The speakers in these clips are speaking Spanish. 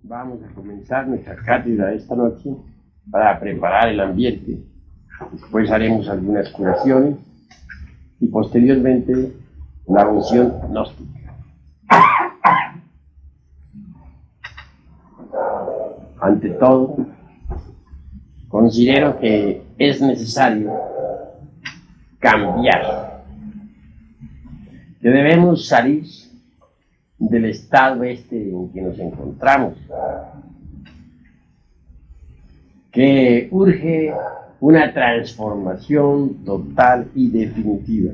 Vamos a comenzar nuestra cátedra esta noche para preparar el ambiente. Después haremos algunas curaciones y posteriormente la unción gnóstica. Ante todo, considero que es necesario cambiar, que debemos salir del estado en que nos encontramos, que urge una transformación total y definitiva.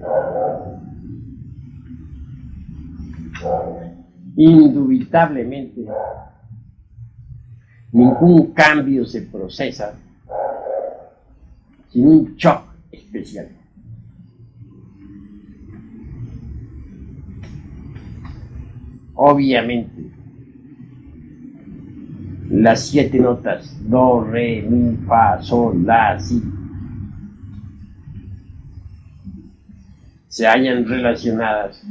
Indubitablemente, ningún cambio se procesa sin un shock especial. Obviamente, las 7 notas do, re, mi, fa, sol, la, si se hallan relacionadas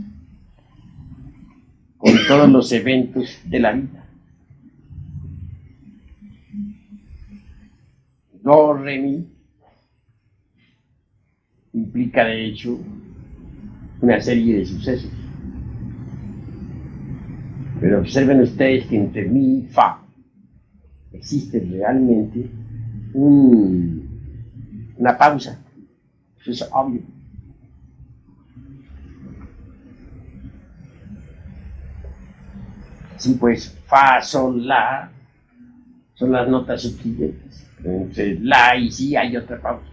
con todos los eventos de la vida. Do, re, mi implica de hecho una serie de sucesos. Pero observen ustedes que entre mi y fa existe realmente una pausa. Eso es obvio. Sí, pues fa, sol, la son las notas subsiguientes. Entre la y si hay otra pausa.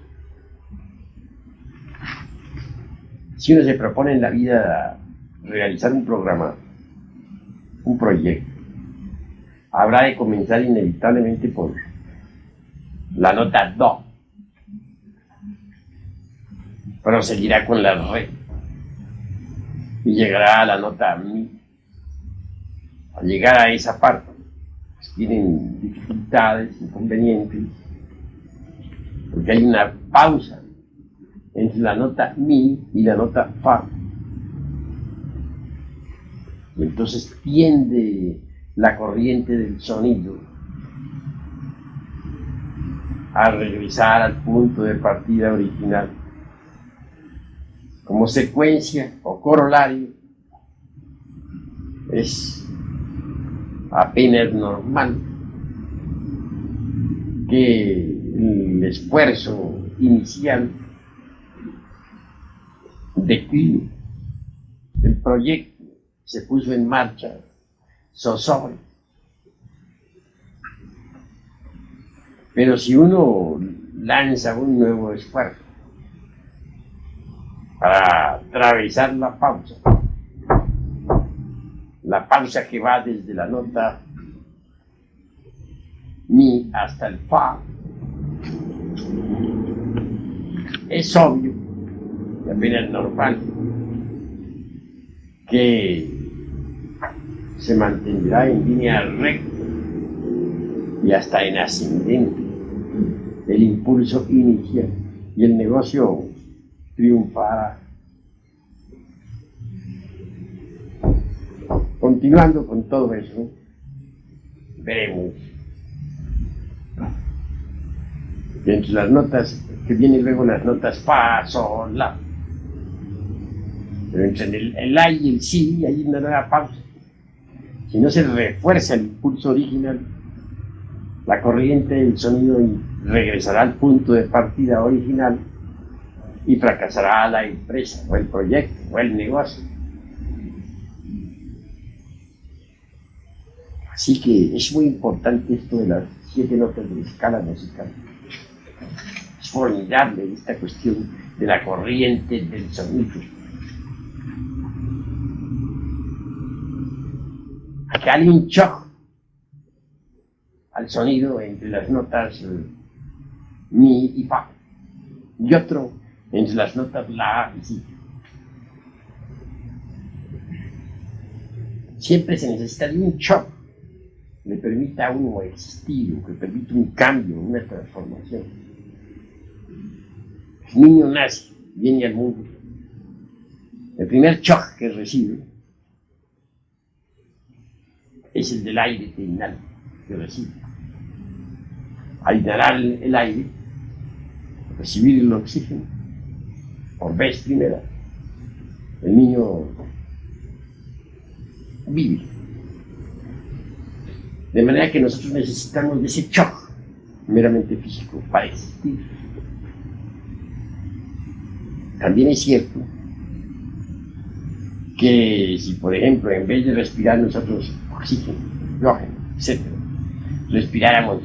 Si uno se propone en la vida realizar un programa, un proyecto, habrá de comenzar inevitablemente por la nota do, proseguirá con la re y llegará a la nota mi. Al llegar a esa parte, pues tienen dificultades, inconvenientes, porque hay una pausa entre la nota mi y la nota fa. Y entonces tiende la corriente del sonido a regresar al punto de partida original. Como secuencia o corolario, es apenas normal que el esfuerzo inicial de que el proyecto se puso en marcha zozobre. Pero si uno lanza un nuevo esfuerzo para atravesar la pausa que va desde la nota mi hasta el fa, es obvio y apenas normal que se mantendrá en línea recta y hasta en ascendente el impulso inicial y el negocio triunfará. Continuando con todo eso, veremos que entre las notas que vienen luego las notas fa, sol, la, pero entre el la y el si hay una nueva pausa. Si no se refuerza el impulso original, la corriente del sonido regresará al punto de partida original y fracasará la empresa o el proyecto o el negocio. Así que es muy importante esto de las 7 notas de la escala musical. Es formidable esta cuestión de la corriente del sonido. Acá hay un shock al sonido entre las notas mi y fa, y otro entre las notas la y si. Siempre se necesita de un shock que le permita a uno existir, que permita un cambio, una transformación. El niño nace, viene al mundo. El primer shock que recibe es el del aire que inhala. que recibe. Al inhalar el aire, recibir el oxígeno, por vez primera, el niño vive. De manera que nosotros necesitamos de ese shock meramente físico para existir. También es cierto que si, por ejemplo, en vez de respirar nosotros oxígeno, hidrógeno, etc., respiráramos,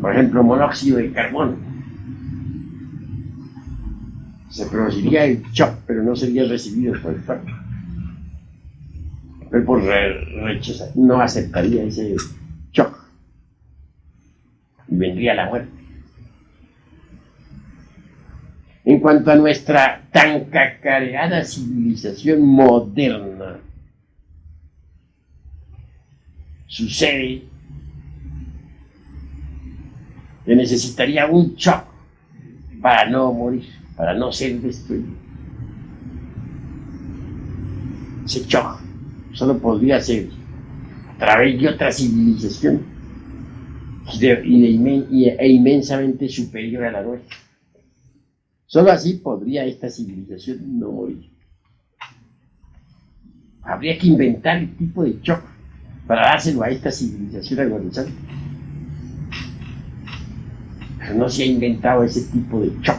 por ejemplo, monóxido de carbono, se produciría el shock, pero no sería recibido por el cuerpo. El cuerpo rechaza, no aceptaría ese shock y vendría la muerte. En cuanto a nuestra tan cacareada civilización moderna, sucede que necesitaría un shock para no morir, para no ser destruido. Ese shock solo podría ser a través de otra civilización e inmensamente superior a la nuestra. Solo así podría esta civilización no morir. Habría que inventar el tipo de shock para dárselo a esta civilización agonizante. Pero no se ha inventado ese tipo de shock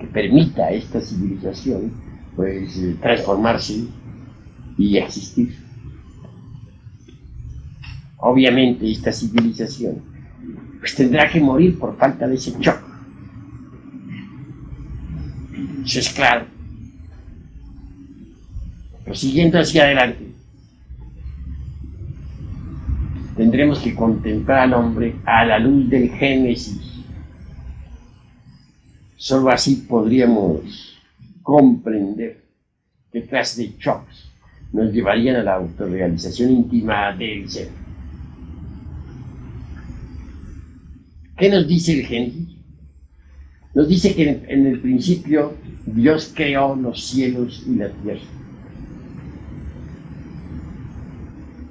que permita a esta civilización pues transformarse y existir. Obviamente esta civilización pues tendrá que morir por falta de ese shock. Eso es claro. Pero siguiendo hacia adelante, tendremos que contemplar al hombre a la luz del Génesis. Solo así podríamos comprender qué clase de shocks nos llevarían a la autorrealización íntima del ser. ¿Qué nos dice el Génesis? Nos dice que en el principio Dios creó los cielos y la tierra.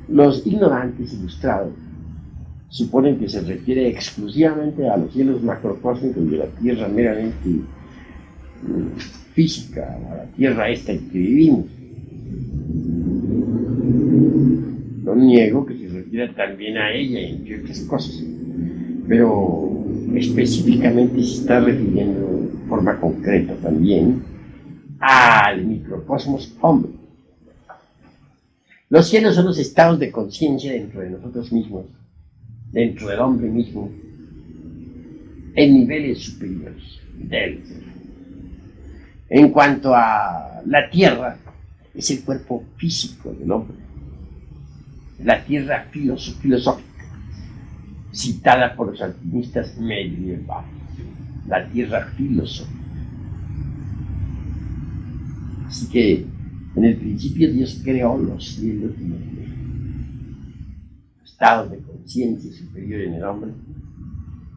Los ignorantes ilustrados suponen que se refiere exclusivamente a los cielos macrocósmicos de la tierra meramente física, a la tierra esta en que vivimos. No niego que se refiera también a ella, entre otras cosas, pero específicamente se está refiriendo de forma concreta también al microcosmos hombre. Los cielos son los estados de conciencia dentro de nosotros mismos, dentro del hombre mismo, en niveles superiores del ser. En cuanto a la tierra, es el cuerpo físico del hombre, la tierra filosófica, citada por los alquimistas medievales, la tierra filosófica. Así que en el principio Dios creó los cielos y la tierra, estados de conciencia superior en el hombre,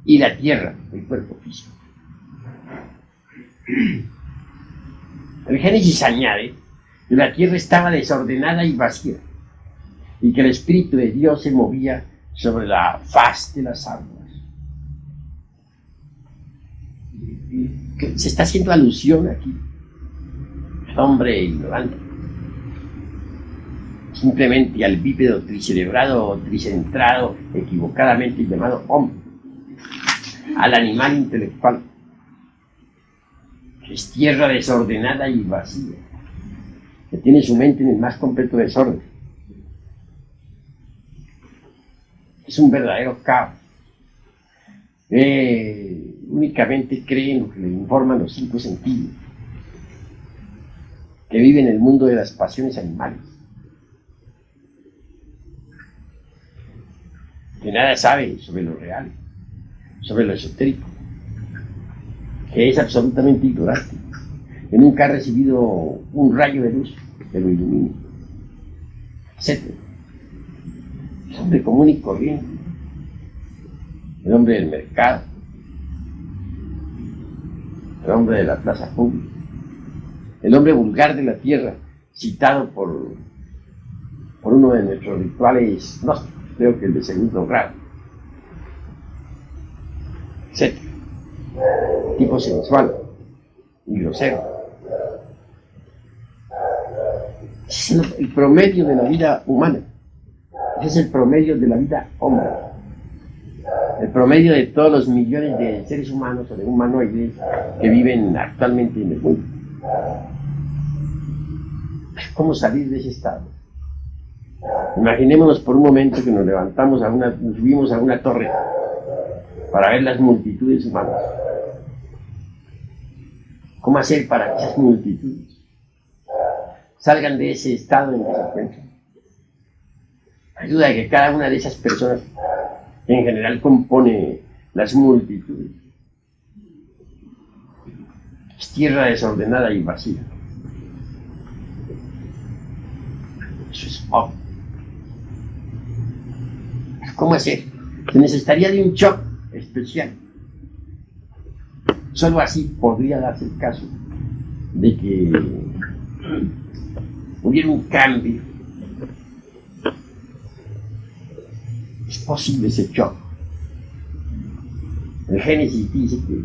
y la tierra, el cuerpo físico. El Génesis añade que la tierra estaba desordenada y vacía, y que el Espíritu de Dios se movía sobre la faz de las aguas. Se está haciendo alusión aquí al hombre ignorante, simplemente al bípedo tricerebrado o tricentrado, equivocadamente llamado hombre, al animal intelectual, que es tierra desordenada y vacía, que tiene su mente en el más completo desorden. Es un verdadero caos. Únicamente cree en lo que le informan los 5 sentidos, que vive en el mundo de las pasiones animales, que nada sabe sobre lo real, sobre lo esotérico, que es absolutamente ignorante, que nunca ha recibido un rayo de luz que lo ilumine, etc. Es hombre común y corriente, el hombre del mercado, el hombre de la plaza pública, el hombre vulgar de la tierra, citado por por uno de nuestros rituales gnósticos, creo que el de segundo grado, etc. Tipo sensual y grosero. Es el promedio de la vida humana. Ese es el promedio de la vida hombre. El promedio de todos los millones de seres humanos o de humanoides que viven actualmente en el mundo. ¿Cómo salir de ese estado? Imaginémonos por un momento que nos levantamos nos subimos a una torre para ver las multitudes humanas. ¿Cómo hacer para que esas multitudes salgan de ese estado en que se encuentran? Ayuda a que cada una de esas personas, que en general compone las multitudes, es tierra desordenada y vacía. Eso es obvio. ¿Cómo hacer? Se necesitaría de un shock especial. Solo así podría darse el caso de que hubiera un cambio. Es posible ese shock. El Génesis dice que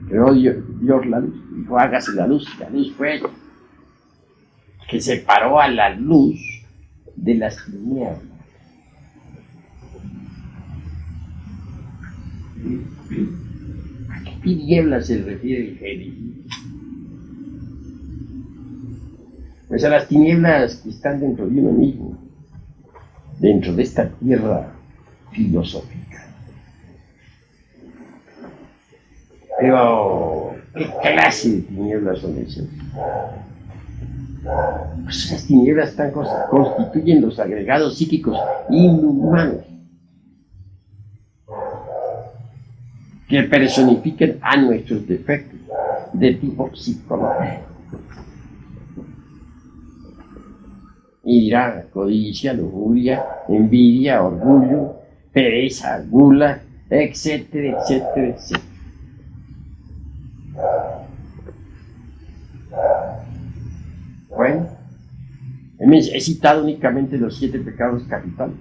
creó Dios la luz, dijo hágase la luz fue ella, que separó a la luz de las tinieblas. ¿A qué tinieblas se refiere el Génesis? Pues a las tinieblas que están dentro de uno mismo, dentro de esta tierra filosófica. Pero, ¿qué clase de tinieblas son esas? Pues esas tinieblas constituyen los agregados psíquicos inhumanos que personifican a nuestros defectos de tipo psicológico. Ira, codicia, lujuria, envidia, orgullo, pereza, gula, etcétera, etcétera, etcétera. Bueno, he citado únicamente los 7 pecados capitales.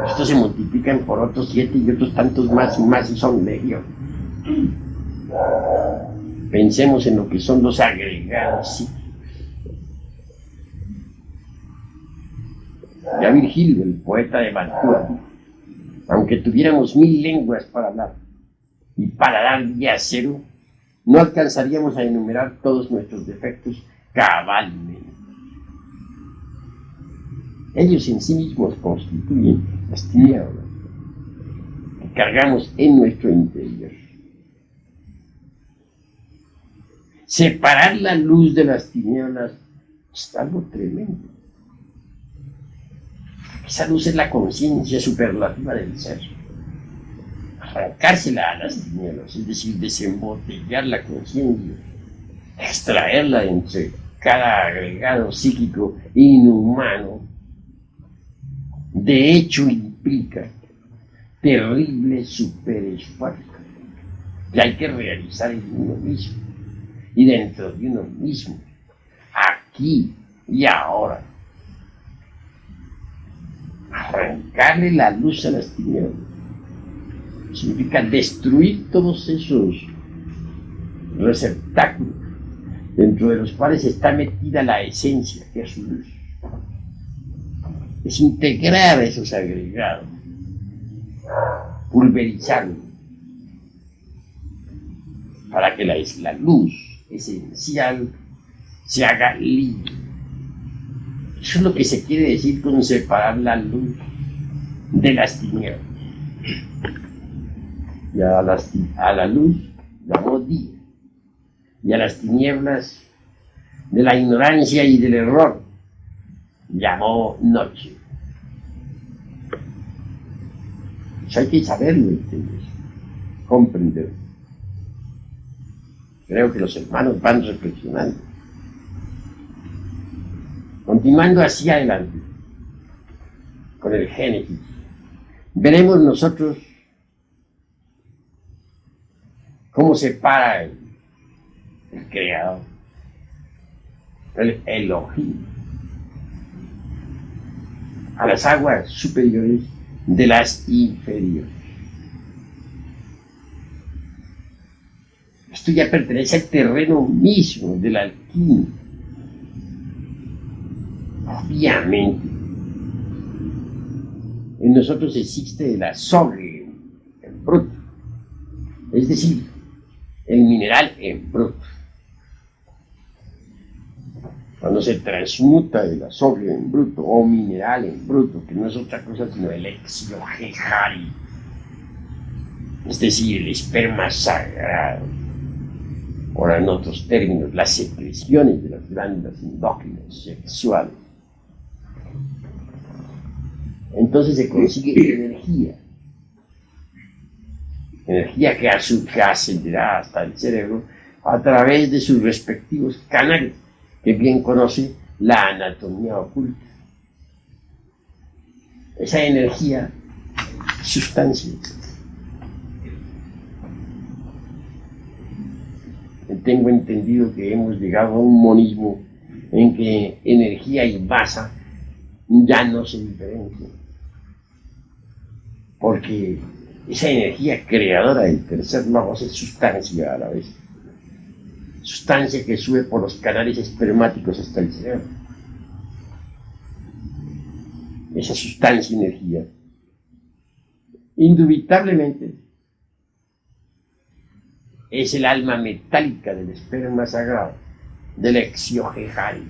Estos se multiplican por otros 7 y otros tantos más y más y son legión. Pensemos en lo que son los agregados psíquicos. Ya Virgilio, el poeta de Mantua, aunque tuviéramos 1000 lenguas para hablar y para dar día cero, no alcanzaríamos a enumerar todos nuestros defectos cabalmente. Ellos en sí mismos constituyen las tinieblas que cargamos en nuestro interior. Separar la luz de las tinieblas es algo tremendo. Esa luz es la conciencia superlativa del ser. Arrancársela a las tinieblas, es decir, desembotellar la conciencia, extraerla de entre cada agregado psíquico inhumano, de hecho implica terrible superesfuerzo que hay que realizar en uno mismo y dentro de uno mismo, aquí y ahora. Arrancarle la luz a las tinieblas significa destruir todos esos receptáculos dentro de los cuales está metida la esencia, que es su luz. Es integrar esos agregados, pulverizarlos, para que la luz esencial se haga libre. Eso es lo que se quiere decir con separar la luz de las tinieblas. Y a la luz llamó día, y a las tinieblas de la ignorancia y del error llamó noche. Eso hay que saberlo, ¿entiendes? Comprender. Creo que los hermanos van reflexionando. Continuando hacia adelante con el Génesis, veremos nosotros cómo se para el Creador el Elohim, a las aguas superiores de las inferiores. Esto ya pertenece al terreno mismo de la alquimia. Obviamente, en nosotros existe el azogue en bruto, es decir, el mineral en bruto. Cuando se transmuta el azogue en bruto o mineral en bruto, que no es otra cosa sino el exiohejari, es decir, el esperma sagrado, o en otros términos, las secreciones de las glándulas endócrinas sexuales. Entonces se consigue energía que ascenderá hasta el cerebro a través de sus respectivos canales, que bien conoce la anatomía oculta. Esa energía, sustancia. Tengo entendido que hemos llegado a un monismo en que energía y masa ya no se diferencian, porque esa energía creadora del tercer logos es sustancia a la vez, sustancia que sube por los canales espermáticos hasta el cerebro. Esa sustancia, energía, indubitablemente es el alma metálica del esperma sagrado, del exiohejari.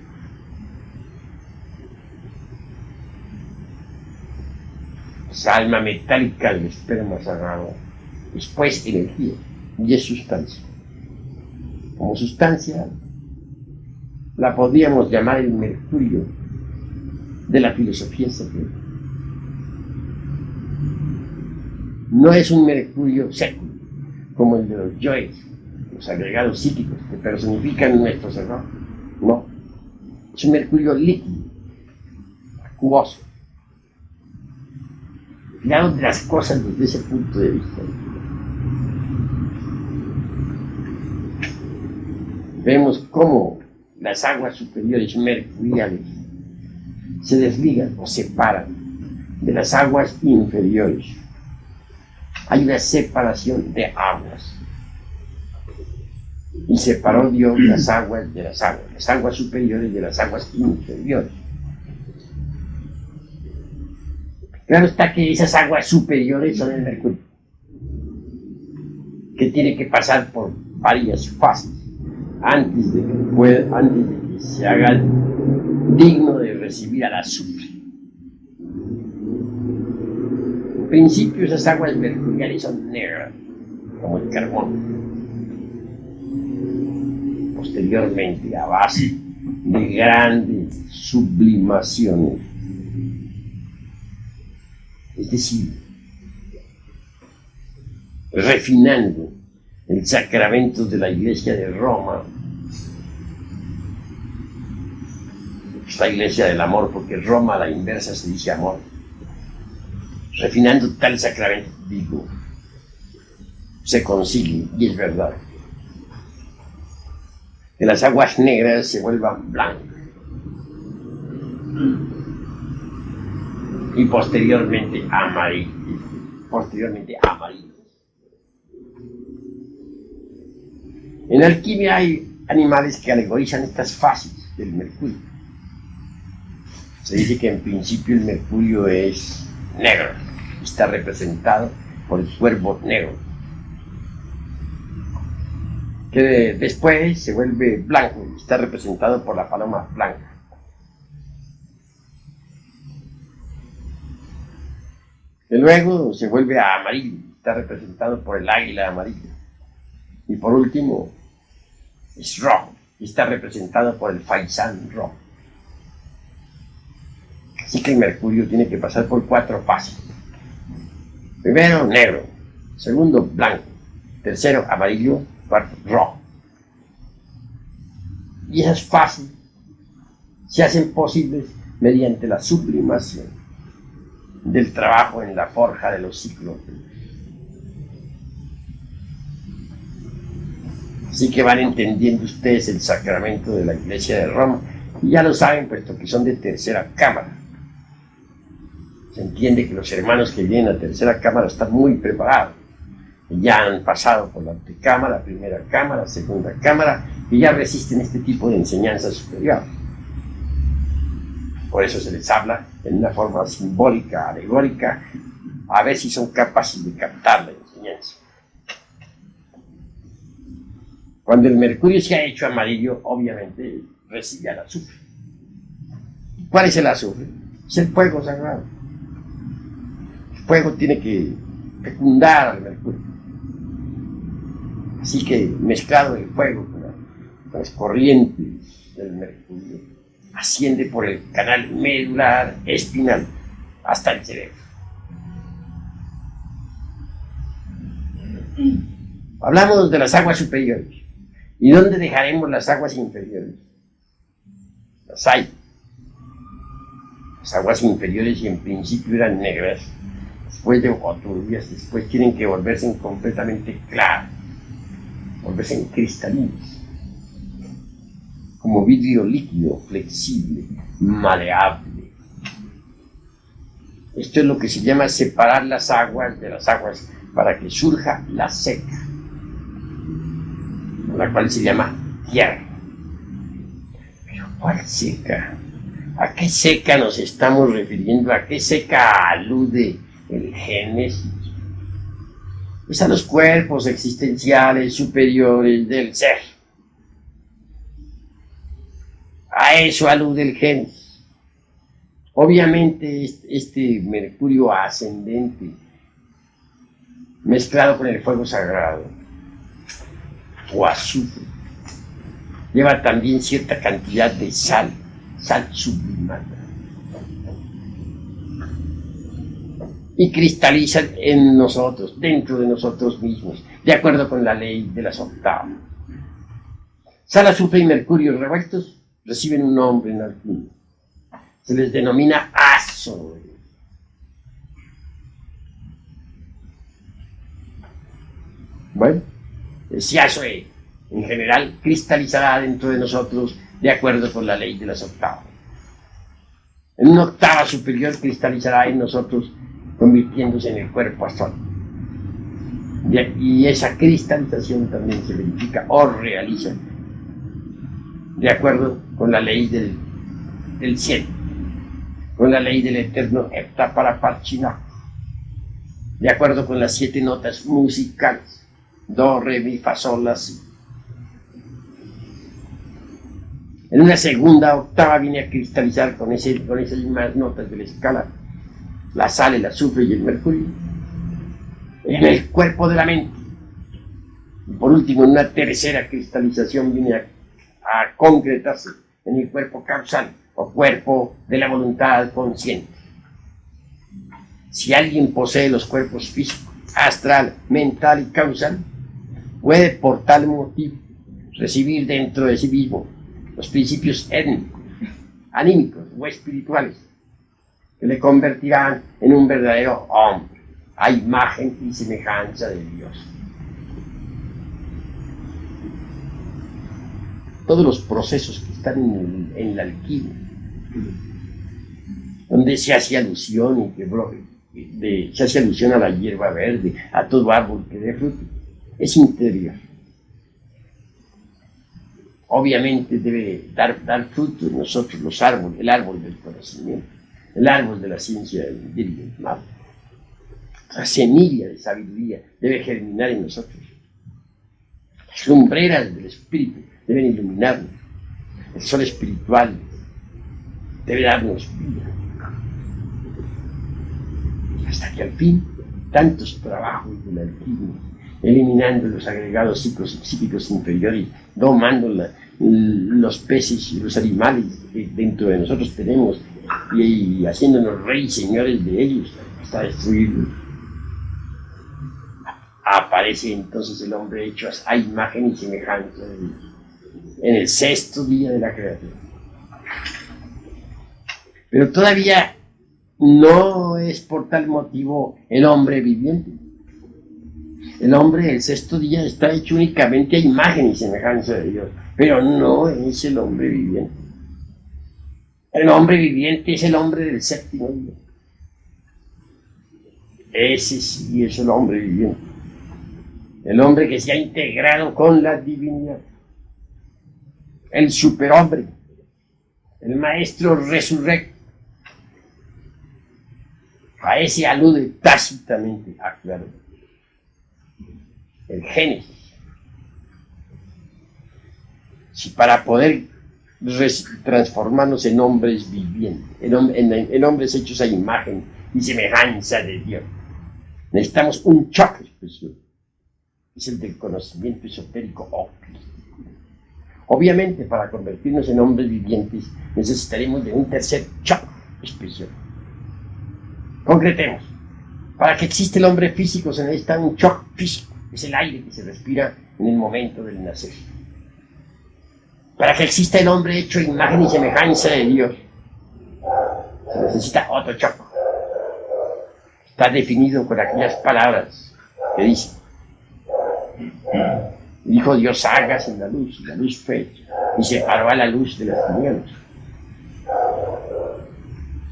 Esa alma metálica del esperma sagrado es pues energía y es sustancia. Como sustancia la podríamos llamar el mercurio de la filosofía secreta. No es un mercurio seco, como el de los yoes, los agregados psíquicos que personifican nuestros errores. No, es un mercurio líquido, acuoso. Fijaos de las cosas desde ese punto de vista. Vemos cómo las aguas superiores mercuriales se desligan o separan de las aguas inferiores. Hay una separación de aguas. Y separó Dios las aguas de las aguas superiores de las aguas inferiores. Claro está que esas aguas superiores son el mercurio, que tiene que pasar por varias fases antes de que se haga digno de recibir al azufre. En principio esas aguas mercuriales son negras, como el carbón. Posteriormente, a base de grandes sublimaciones, es decir, refinando el sacramento de la Iglesia de Roma, esta Iglesia del amor, porque Roma a la inversa se dice amor, refinando tal sacramento, digo, se consigue, y es verdad, que las aguas negras se vuelvan blancas y posteriormente amarillas. En alquimia hay animales que alegorizan estas fases del mercurio. Se dice que en principio el mercurio es negro, está representado por el cuervo negro, que después se vuelve blanco y está representado por la paloma blanca. Que luego se vuelve a amarillo, está representado por el águila amarilla. Y por último, es rojo, y está representado por el faisán rojo. Así que el mercurio tiene que pasar por 4 fases. Primero, negro. Segundo, blanco. Tercero, amarillo. Cuarto, rojo. Y esas fases se hacen posibles mediante la sublimación del trabajo en la forja de los ciclos. Así que van entendiendo ustedes el sacramento de la Iglesia de Roma, Y ya lo saben, puesto que son de tercera cámara. Se entiende que los hermanos que vienen a tercera cámara están muy preparados. Ya han pasado por la antecámara, primera cámara, segunda cámara, y ya resisten este tipo de enseñanza superior. Por eso se les habla en una forma simbólica, alegórica, a ver si son capaces de captar la enseñanza. Cuando el mercurio se ha hecho amarillo, obviamente recibe el azufre. ¿Cuál es el azufre? Es el fuego sagrado. El fuego tiene que fecundar al mercurio. Así que mezclado el fuego con las corrientes del mercurio, asciende por el canal medular espinal hasta el cerebro. Hablamos de las aguas superiores. ¿Y dónde dejaremos las aguas inferiores? Las hay. Las aguas inferiores, y en principio eran negras, después de turbias, después tienen que volverse completamente claras, volverse cristalinas, como vidrio líquido, flexible, maleable. Esto es lo que se llama separar las aguas de las aguas para que surja la seca, la cual se llama tierra. Pero ¿cuál seca? ¿A qué seca nos estamos refiriendo? ¿A qué seca alude el Génesis? Pues a los cuerpos existenciales superiores del ser. A eso alude el Génesis. Obviamente este mercurio ascendente, mezclado con el fuego sagrado o azufre, lleva también cierta cantidad de sal sublimada, y cristaliza en nosotros, dentro de nosotros mismos, de acuerdo con la ley de las octavas. Sal, azufre y mercurio revueltos reciben un nombre en alquimia. Se les denomina azo. Bueno, ese azo en general cristalizará dentro de nosotros de acuerdo con la ley de las octavas. En una octava superior cristalizará en nosotros, convirtiéndose en el cuerpo astral. Y esa cristalización también se verifica o realiza de acuerdo con la ley del cielo, con la ley del eterno Heptaparaparchina, de acuerdo con las 7 notas musicales: do, re, mi, fa, sol, la, si. En una segunda octava viene a cristalizar con esas mismas notas de la escala la sal, el azufre y el mercurio en el cuerpo de la mente. Y por último, en una tercera cristalización viene a concretarse en el cuerpo causal o cuerpo de la voluntad consciente. Si alguien posee los cuerpos físico, astral, mental y causal, puede por tal motivo recibir dentro de sí mismo los principios étnicos, anímicos o espirituales que le convertirán en un verdadero hombre, a imagen y semejanza de Dios. Todos los procesos que están en la alquimia, donde se hace alusión se hace alusión a la hierba verde, a todo árbol que dé fruto, es interior. Obviamente debe dar fruto en nosotros los árboles, el árbol del conocimiento, el árbol de la ciencia del bien. La semilla de sabiduría debe germinar en nosotros. Las lumbreras del espíritu deben iluminarnos. El sol espiritual debe darnos vida. Hasta que al fin, tantos trabajos de la alquimia, eliminando los agregados psíquicos inferiores, domando los peces y los animales que dentro de nosotros tenemos y haciéndonos reyes y señores de ellos hasta destruirlos. Aparece entonces el hombre hecho a imagen y semejanza de Dios en el 6º día de la creación. Pero todavía no es por tal motivo el hombre viviente. El hombre, el 6º día, está hecho únicamente a imagen y semejanza de Dios, pero no es el hombre viviente. El hombre viviente es el hombre del séptimo día. Ese sí es el hombre viviente. El hombre que se ha integrado con la divinidad. El superhombre. El maestro resurrecto. A ese alude tácitamente, claro, el Génesis. Si para poder transformarnos en hombres vivientes, en hombres hechos a imagen y semejanza de Dios, necesitamos un choque especial. Es el del conocimiento esotérico óptico. Obviamente, para convertirnos en hombres vivientes, necesitaremos de un tercer choque especial. Concretemos. Para que exista el hombre físico se necesita un choque físico. Es el aire que se respira en el momento del nacer. Para que exista el hombre hecho a imagen y semejanza de Dios, se necesita otro choque. Está definido con aquellas palabras que dice: dijo Dios, hágase la luz, y la luz fue, y separó a la luz de las tinieblas.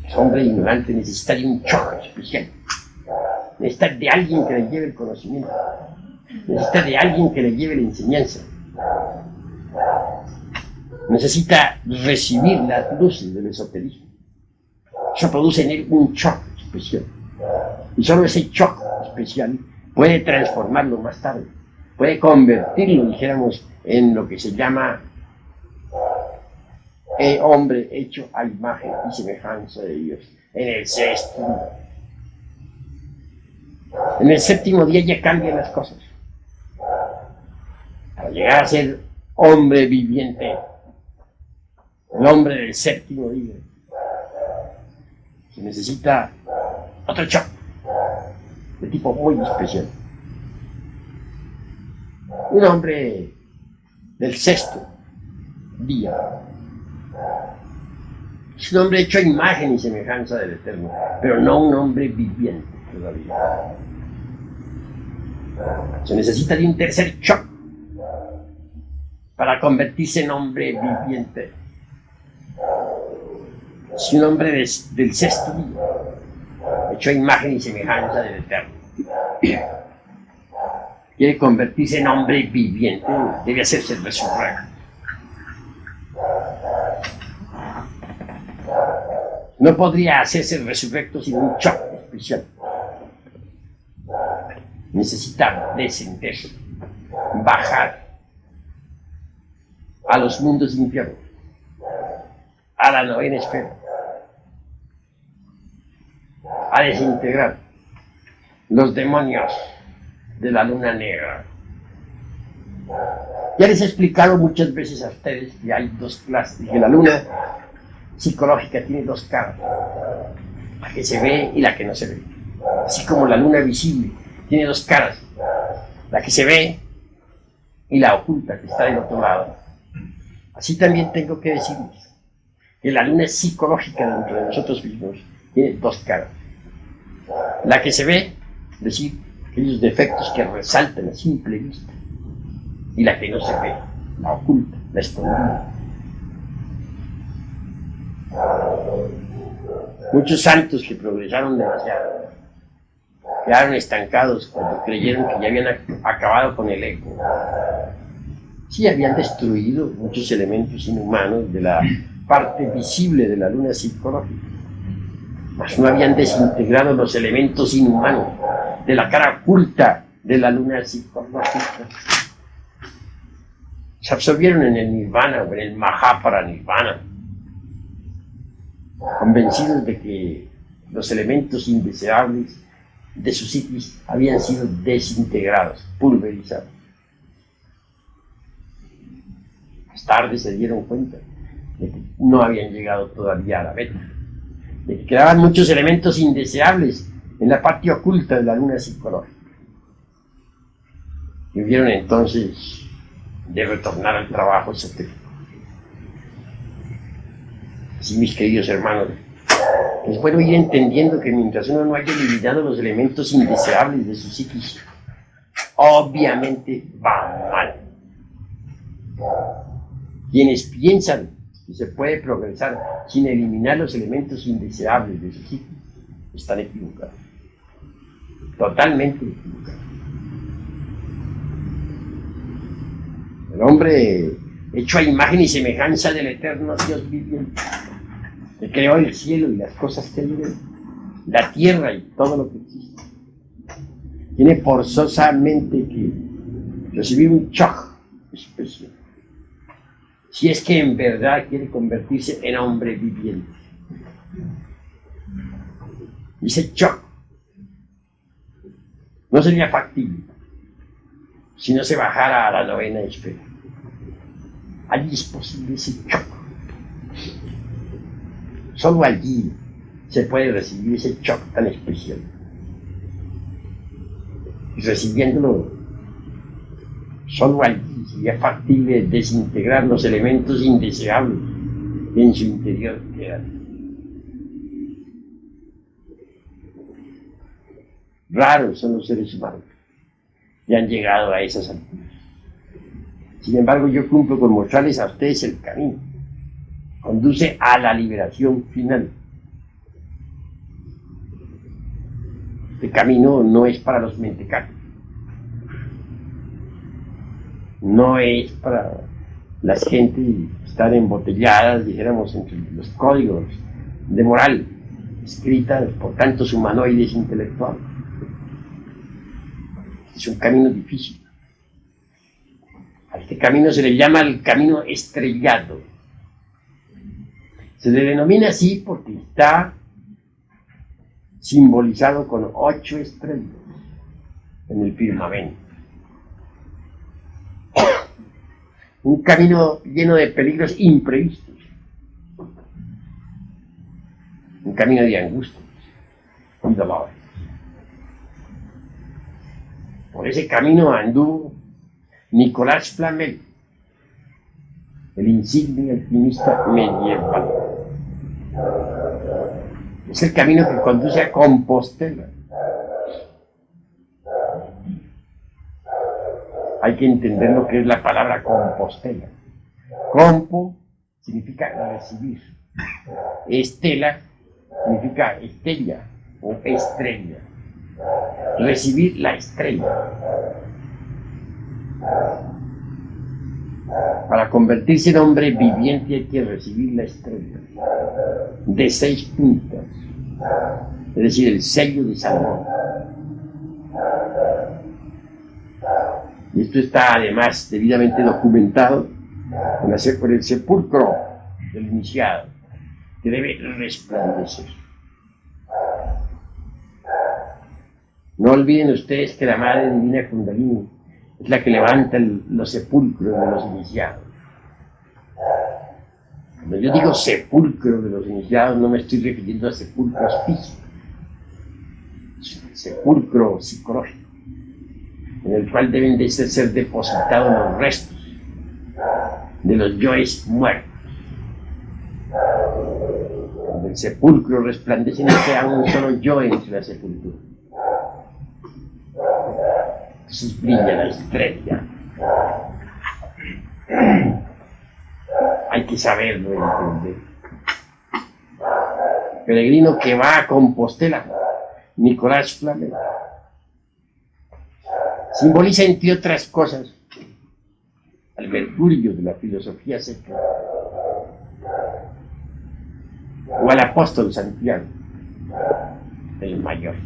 El hombre ignorante necesita de un choque especial. Necesita de alguien que le lleve el conocimiento. Necesita de alguien que le lleve la enseñanza. Necesita recibir las luces del esoterismo. Eso produce en él un choque especial. Y solo ese choque especial puede transformarlo más tarde. Puede convertirlo, dijéramos, en lo que se llama hombre hecho a imagen y semejanza de Dios. En el sexto. En el séptimo día ya cambian las cosas. Para llegar a ser hombre viviente, el hombre del séptimo día, se necesita otro choque de tipo muy especial. Un hombre del sexto día es un hombre hecho a imagen y semejanza del Eterno, pero no un hombre viviente todavía. Se necesita de un tercer choque para convertirse en hombre viviente. Es un hombre del sexto día, hecho a imagen y semejanza del Eterno. Quiere convertirse en hombre viviente, debe hacerse el resurrecto. No podría hacerse el resurrecto sin un choque especial. Necesita descender, bajar a los mundos infiernos, a la novena esfera, a desintegrar los demonios de la luna negra. Ya les he explicado muchas veces a ustedes que hay dos clases, que la luna psicológica tiene dos caras, la que se ve y la que no se ve, así como la luna visible tiene dos caras, la que se ve y la oculta que está del otro lado. Así también tengo que decirles que la luna psicológica dentro de nosotros mismos tiene dos caras, la que se ve, es decir, aquellos defectos que resaltan a simple vista, y la que no se ve, la oculta, la escondida. Muchos santos que progresaron demasiado quedaron estancados cuando creyeron que ya habían acabado con el ego. Sí, habían destruido muchos elementos inhumanos de la parte visible de la luna psicológica, mas no habían desintegrado los elementos inhumanos de la cara oculta de la luna psicológica. Se absorbieron en el nirvana o en el Mahaparanirvana, convencidos de que los elementos indeseables de sus psiquis habían sido desintegrados, pulverizados. Más tarde se dieron cuenta de que no habían llegado todavía a la meta, de que quedaban muchos elementos indeseables en la parte oculta de la luna psicológica. Y hubieron entonces de retornar al trabajo esotérico. Así, mis queridos hermanos, es bueno ir entendiendo que mientras uno no haya eliminado los elementos indeseables de su psiquis, obviamente va mal. Quienes piensan que se puede progresar sin eliminar los elementos indeseables de su psique, están equivocados. Totalmente equivocados. El hombre hecho a imagen y semejanza del eterno Dios viviente, que creó el cielo y las cosas que viven, la tierra y todo lo que existe, tiene forzosamente que recibir un shock especial, si es que en verdad quiere convertirse en hombre viviente. Y ese shock no sería factible si no se bajara a la novena esfera. Allí es posible ese shock. Solo allí se puede recibir ese shock tan especial. Y recibiéndolo, solo allí sería factible desintegrar los elementos indeseables que en su interior quedan. Raros son los seres humanos que han llegado a esas alturas. Sin embargo, yo cumplo con mostrarles a ustedes el camino. Conduce a la liberación final. Este camino no es para los mentecatos. No es para las gentes que están embotelladas, dijéramos, entre los códigos de moral, escritas por tantos humanoides intelectuales. Es un camino difícil. A este camino se le llama el camino estrellado. Se le denomina así porque está simbolizado con 8 estrellas en el firmamento. Un camino lleno de peligros imprevistos. Un camino de angustias y dolores. Por ese camino anduvo Nicolás Flamel, el insigne alquimista medieval. Es el camino que conduce a Compostela. Hay que entender lo que es la palabra Compostela. Compo significa recibir. Estela significa estrella o estrella. Recibir la estrella. Para convertirse en hombre viviente hay que recibir la estrella de 6 puntas, es decir, el sello de Salomón. Y esto está además debidamente documentado por el sepulcro del iniciado, que debe resplandecer. No olviden ustedes que la Madre Divina Kundalini es la que levanta los sepulcros de los iniciados. Cuando yo digo sepulcro de los iniciados, no me estoy refiriendo a sepulcros físicos, sepulcro psicológico, en el cual deben de ser depositados los restos de los yoes muertos. Cuando el sepulcro resplandece, no queda un solo yo entre la sepultura. Entonces brilla la estrella. Hay que saberlo entender. Peregrino que va a Compostela, Nicolás Flamel, simboliza, entre otras cosas, al Mercurio de la filosofía secreta, o al apóstol Santiago, el mayor.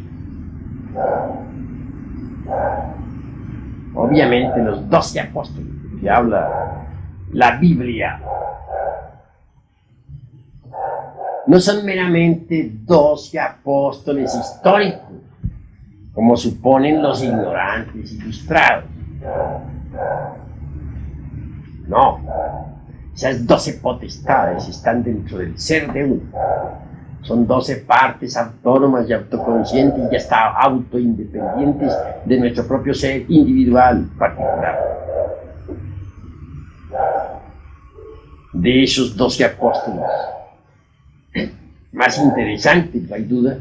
Obviamente los 12 apóstoles que habla la Biblia no son meramente 12 apóstoles históricos, como suponen los ignorantes ilustrados. No, esas 12 potestades están dentro del ser de uno. Son 12 partes autónomas y autoconscientes y hasta autoindependientes de nuestro propio ser individual particular. De esos 12 apóstoles, más interesante, no hay duda,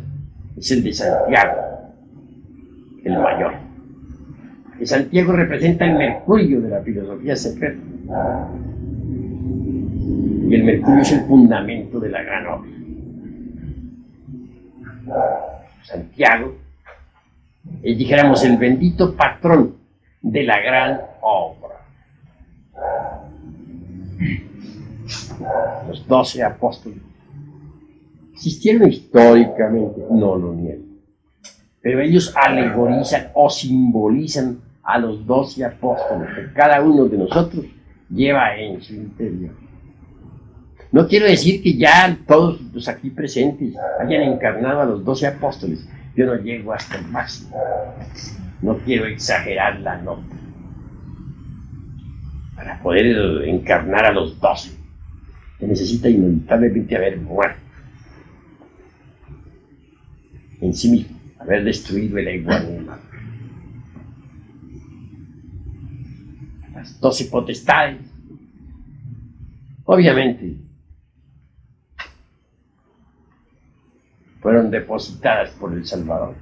es el de Santiago, el mayor. Que Santiago representa el Mercurio de la filosofía secreta. Y el mercurio es el fundamento de la gran obra. Santiago es, dijéramos, el bendito patrón de la gran obra. Los 12 apóstoles existieron históricamente, no lo niego, pero ellos alegorizan o simbolizan a los 12 apóstoles que cada uno de nosotros lleva en su interior. No quiero decir que ya todos los aquí presentes hayan encarnado a los 12 apóstoles. Yo no llego hasta el máximo. No quiero exagerar la nota. Para poder encarnar a los 12, se necesita inevitablemente haber muerto en sí mismo, haber destruido el ego animal. Las 12 potestades, obviamente, fueron depositadas por el Salvador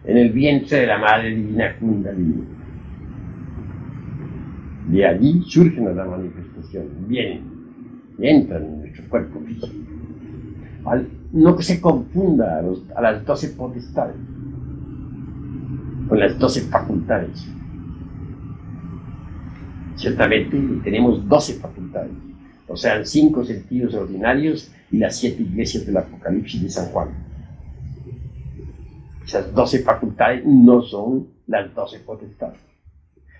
en el vientre de la Madre Divina Kundalini. De allí surgen las manifestaciones, vienen y entran en nuestro cuerpo físico. No se confunda a las 12 potestades con las 12 facultades. Ciertamente tenemos 12 facultades, o sea, 5 sentidos ordinarios y las 7 iglesias del Apocalipsis de San Juan. Esas 12 facultades no son las 12 potestades,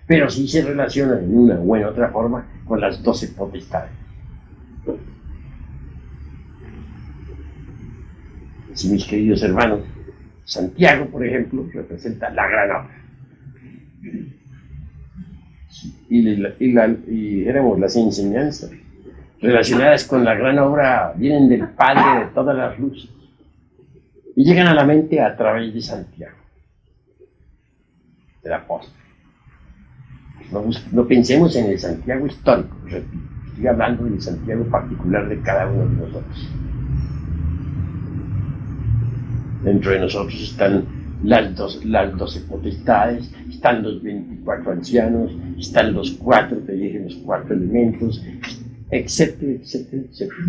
pero sí se relacionan en una u en otra forma con las 12 potestades. Sí, mis queridos hermanos, Santiago, por ejemplo, representa la gran obra. Y éramos las enseñanzas relacionadas con la gran obra vienen del Padre de todas las luces y llegan a la mente a través de Santiago, del apóstol. No pensemos en el Santiago histórico, repito, estoy hablando del Santiago particular de cada uno de nosotros. Dentro de nosotros están las 12 potestades, están los 24 ancianos, están los 4, te dije, los 4 elementos, etcétera, etcétera, etcétera.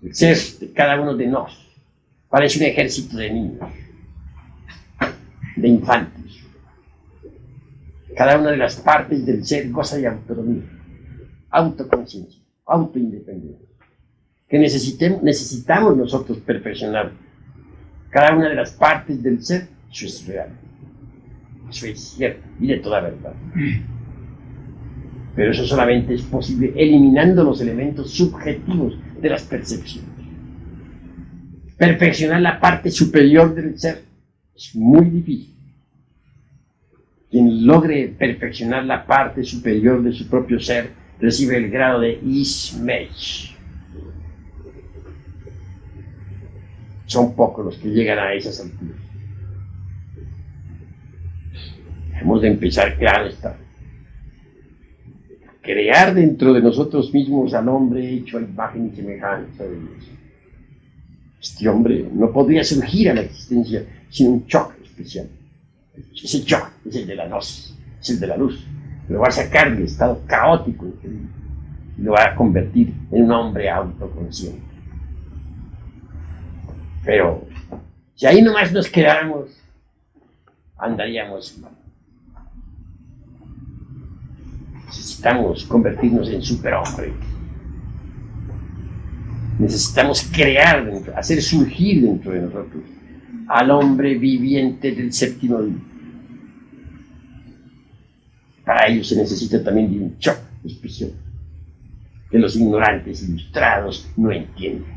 El ser de cada uno de nosotros parece un ejército de niños, de infantes. Cada una de las partes del ser goza de autonomía, autoconciencia, autoindependencia, que necesitamos nosotros perfeccionar. Cada una de las partes del ser, eso es real, eso es cierto y de toda verdad. Pero eso solamente es posible eliminando los elementos subjetivos de las percepciones. Perfeccionar la parte superior del ser es muy difícil. Quien logre perfeccionar la parte superior de su propio ser recibe el grado de Ismech. Son pocos los que llegan a esas alturas. Hemos de empezar, claro está, crear dentro de nosotros mismos al hombre hecho a imagen y semejanza de Dios. Este hombre no podría surgir a la existencia sin un choque especial. Ese choque es el de la gnosis, es el de la luz. Lo va a sacar del estado caótico y lo va a convertir en un hombre autoconsciente. Pero si ahí nomás nos quedáramos, andaríamos mal. Necesitamos convertirnos en superhombres. Necesitamos crear, hacer surgir dentro de nosotros al hombre viviente del séptimo día. Para ello se necesita también de un choque especial que los ignorantes ilustrados no entienden.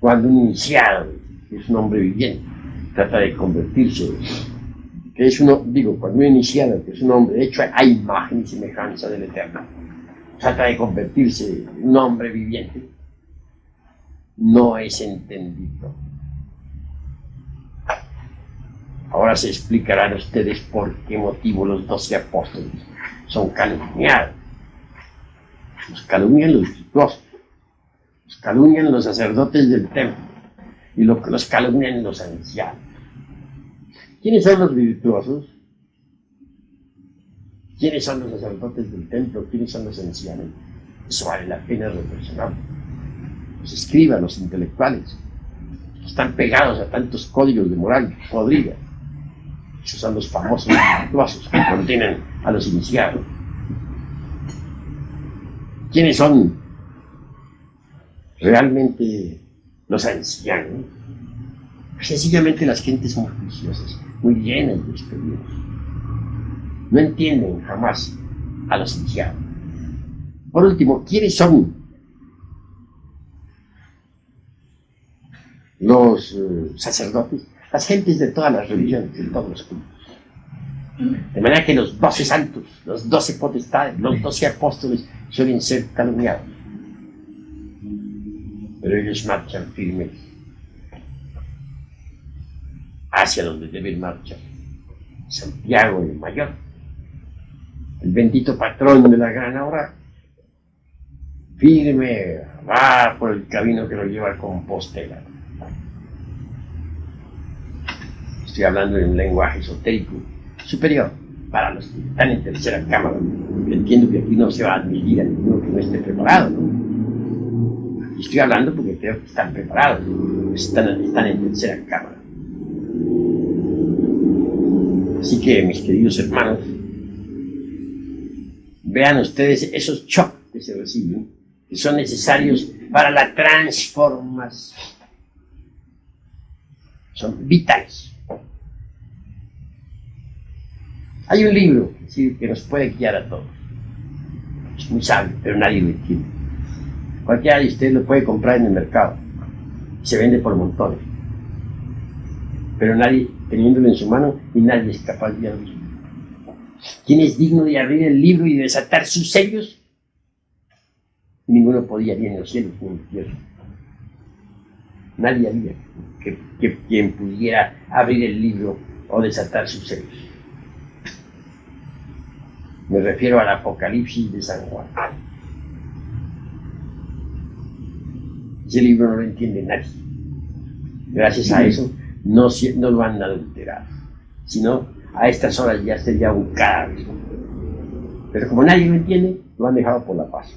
Cuando un iniciado, que es un hombre viviente, trata de convertirse, cuando un iniciado, que es un hombre hecho a imagen y semejanza del Eterno, trata de convertirse en un hombre viviente, no es entendido. Ahora se explicarán ustedes por qué motivo los 12 apóstoles son calumniados. Los calumnian los virtuosos, los calumnian los sacerdotes del templo y los calumnian los ancianos. ¿Quiénes son los virtuosos? ¿Quiénes son los sacerdotes del templo? ¿Quiénes son los ancianos? Eso vale la pena reflexionar. Los escribas, los intelectuales, están pegados a tantos códigos de moral podrida. Esos son los famosos virtuosos que contienen a los iniciados. ¿Quiénes son realmente los ancianos? Sencillamente las gentes muy juiciosas, muy llenas de experiencia. No entienden jamás a los iniciados. Por último, ¿quiénes son los sacerdotes? Las gentes de todas las religiones, de todos los cultos. De manera que los 12 santos, los 12 potestades, los 12 apóstoles suelen ser calumniados. Pero ellos marchan firmes hacia donde deben marchar. Santiago el Mayor, el bendito patrón de la gran obra, firme va por el camino que lo lleva a Compostela. Estoy hablando en un lenguaje esotérico superior para los que están en tercera cámara. Entiendo que aquí no se va a admitir a ninguno que no esté preparado, ¿no? Y estoy hablando porque creo que están preparados, están en tercera cámara. Así que, mis queridos hermanos, vean ustedes esos choques que se reciben, que son necesarios para la transformación. Son vitales. Hay un libro que nos puede guiar a todos. Es muy sabio, pero nadie lo entiende. Cualquiera de ustedes lo puede comprar en el mercado. Se vende por montones. Pero nadie, teniéndolo en su mano, y nadie es capaz de abrirlo. ¿Quién es digno de abrir el libro y de desatar sus sellos? Ninguno podía, ni en los cielos ni en la tierra. Nadie había quien pudiera abrir el libro o desatar sus sellos. Me refiero al Apocalipsis de San Juan. Ese libro no lo entiende nadie. Gracias a eso no lo han adulterado. Sino a estas horas ya sería un cadáver. Pero como nadie lo entiende, lo han dejado por la paz.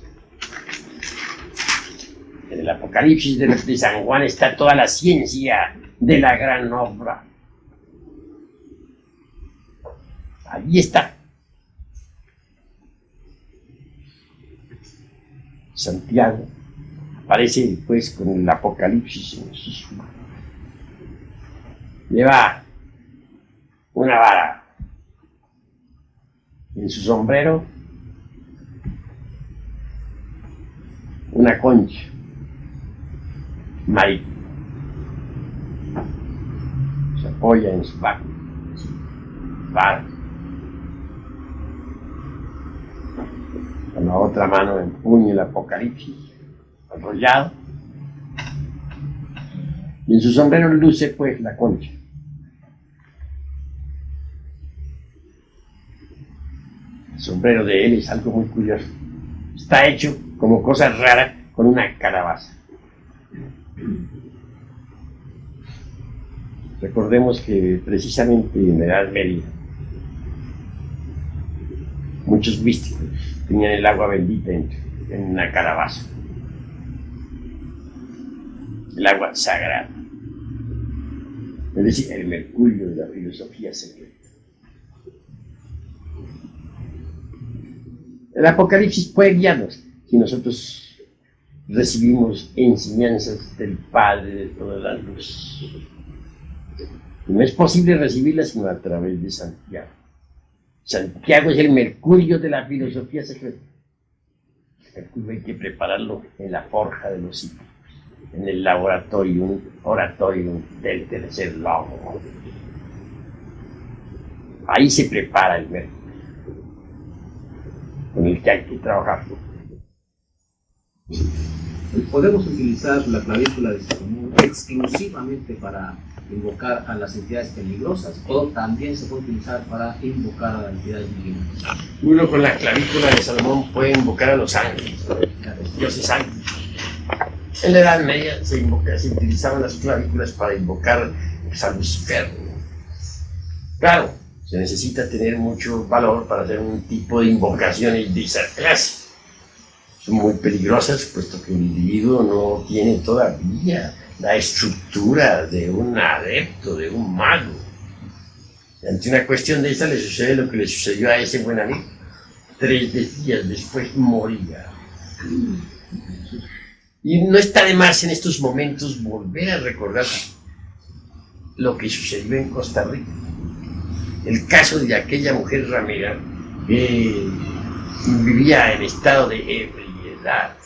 En el Apocalipsis de San Juan está toda la ciencia de la gran obra. Allí está. Santiago aparece pues con el Apocalipsis en sus manos. Lleva una vara en su sombrero, una concha marítima. Se apoya en su barco, vara. Con la otra mano empuña el Apocalipsis, enrollado. Y en su sombrero luce pues la concha. El sombrero de él es algo muy curioso. Está hecho como cosa rara con una calabaza. Recordemos que precisamente en la Edad Media muchos místicos tenían el agua bendita en una calabaza. El agua sagrada. Es decir, el mercurio de la filosofía secreta. El Apocalipsis puede guiarnos si nosotros recibimos enseñanzas del Padre de toda la luz. Y no es posible recibirlas sino a través de Santiago. Santiago es el mercurio de la filosofía secreta. El mercurio hay que prepararlo en la forja de los siglos, en el laboratorium, oratorium del tercer logo. Ahí se prepara el mercurio, con el que hay que trabajar. ¿Podemos utilizar la clavícula de Salomón exclusivamente para invocar a las entidades peligrosas o también se puede utilizar para invocar a las entidades divinas? Uno con la clavícula de Salomón puede invocar a los ángeles, los dioses ángeles. En la Edad Media se utilizaban las clavículas para invocar a Lucifer. Claro, Se necesita tener mucho valor para hacer un tipo de invocaciones de esa clase. Son muy peligrosas, puesto que el individuo no tiene todavía la estructura de un adepto, de un mago. Ante una cuestión de esta le sucede lo que le sucedió a ese buen amigo. 3 días después moría. Y no está de más en estos momentos volver a recordar lo que sucedió en Costa Rica. El caso de aquella mujer ramera que vivía en estado de ebriedad,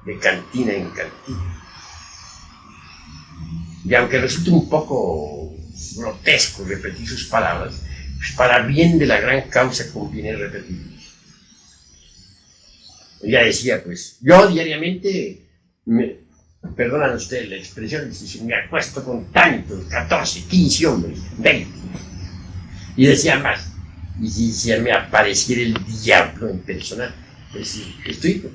de cantina en cantina. Y aunque resulte un poco grotesco repetir sus palabras, pues para bien de la gran causa conviene repetirlos. Ella decía, pues, yo diariamente, perdonan ustedes la expresión, me acuesto con tantos, 14, 15 hombres, 20. Y decía más, y si se me apareciera el diablo en persona, pues estoy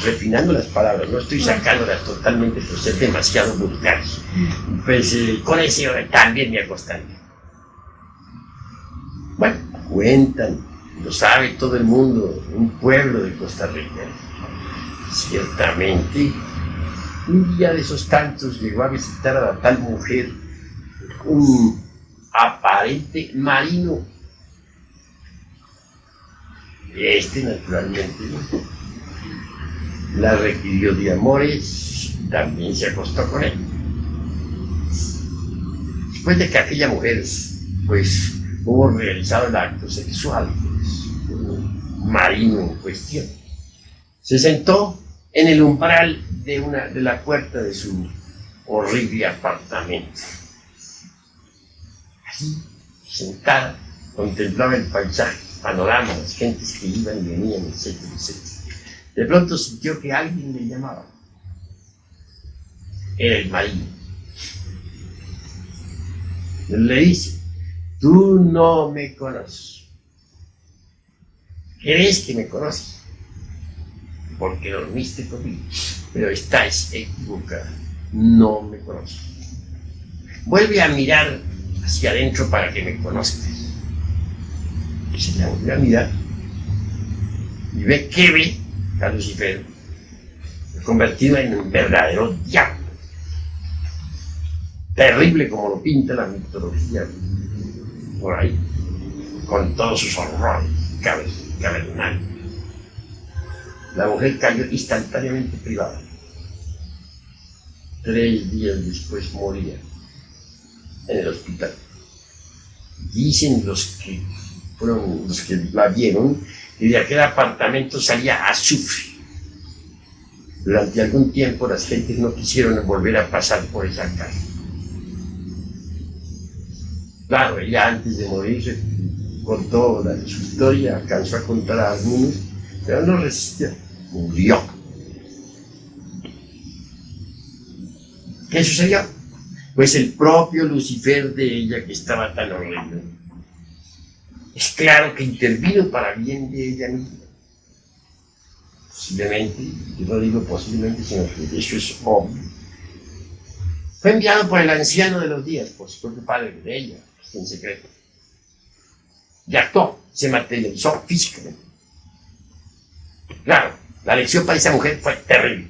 refinando las palabras, no estoy sacándolas totalmente por ser demasiado vulgares. Pues con ese también me acostaría. Bueno, cuentan, lo sabe todo el mundo, un pueblo de Costa Rica. Ciertamente, un día de esos tantos llegó a visitar a la tal mujer un aparente marino. Naturalmente, la requirió de amores, también se acostó con él. Después de que aquella mujer, pues, hubo realizado el acto sexual, pues, un marino en cuestión, se sentó en el umbral de la puerta de su horrible apartamento. Así, sentada, contemplaba el paisaje, panorama, las gentes que iban y venían, etcétera, etcétera. De pronto sintió que alguien le llamaba. Era el marino. Le dice, tú no me conoces. ¿Crees que me conoces? Porque dormiste conmigo, pero estás equivocada. No me conoces. Vuelve a mirar hacia adentro para que me conozcas. Se la volvió a mirar y ve a Lucifer convertido en un verdadero diablo, terrible como lo pinta la mitología por ahí, con todos sus horrores cavernales. La mujer cayó instantáneamente privada. 3 días después moría en el hospital. Dicen los que fueron los que la vieron, y de aquel apartamento salía azufre. Durante algún tiempo las gentes no quisieron volver a pasar por esa casa. Claro, ella antes de morir contó su historia, alcanzó a contar a algunos, pero no resistió, murió. ¿Qué sucedió? Pues el propio Lucifer de ella, que estaba tan horrible, es claro que intervino para bien de ella misma. Posiblemente, yo no digo posiblemente, sino que eso es obvio. Fue enviado por el anciano de los días, por su propio padre de ella, en secreto. Y actuó, se materializó físicamente. Claro, la lección para esa mujer fue terrible.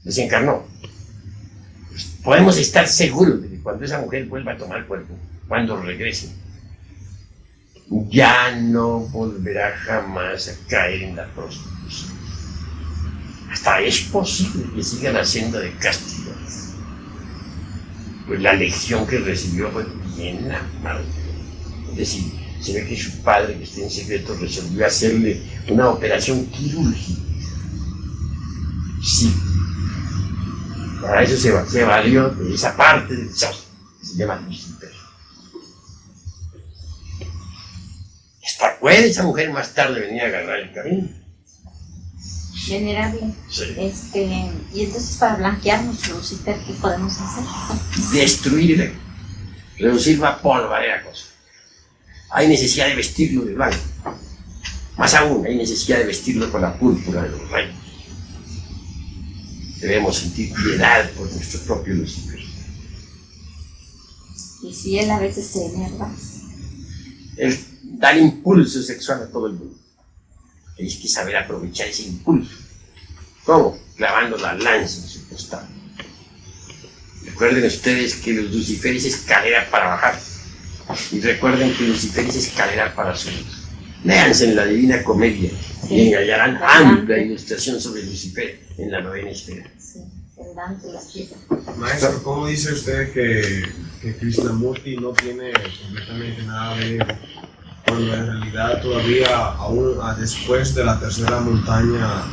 Desencarnó. Pues podemos estar seguros de que cuando esa mujer vuelva a tomar cuerpo, cuando regrese, ya no volverá jamás a caer en la prostitución. Hasta es posible que siga la senda de castidad. Pues la lección que recibió fue bien amarga. Es decir, se ve que su padre, que está en secreto, resolvió hacerle una operación quirúrgica. Sí. Para eso se valió de esa parte del sol, que se llama Lucifer. Hasta puede esa mujer más tarde venir a agarrar el camino. Venerable. Sí. Y entonces para blanquearnos, Lucifer, ¿qué podemos hacer? Destruirle, reducirlo a polvareda cosa. Hay necesidad de vestirlo de blanco. Más aún, hay necesidad de vestirlo con la púrpura de los reyes. Debemos sentir piedad por nuestro propio Lucifer. Y si él a veces se enerva. el dar impulso sexual a todo el mundo. Hay que saber aprovechar ese impulso. ¿Cómo? Clavando la lanza en su costado. Recuerden ustedes que Lucifer es escalera para bajar. Y recuerden que Lucifer es escalera para subir. Léanse en la Divina Comedia y hallarán amplia ilustración sobre Lucifer en la novena esfera. Sí, el Dante la cita. Maestro, ¿cómo dice usted que Krishnamurti no tiene completamente nada de ego? Cuando en realidad todavía, aún después de la tercera montaña,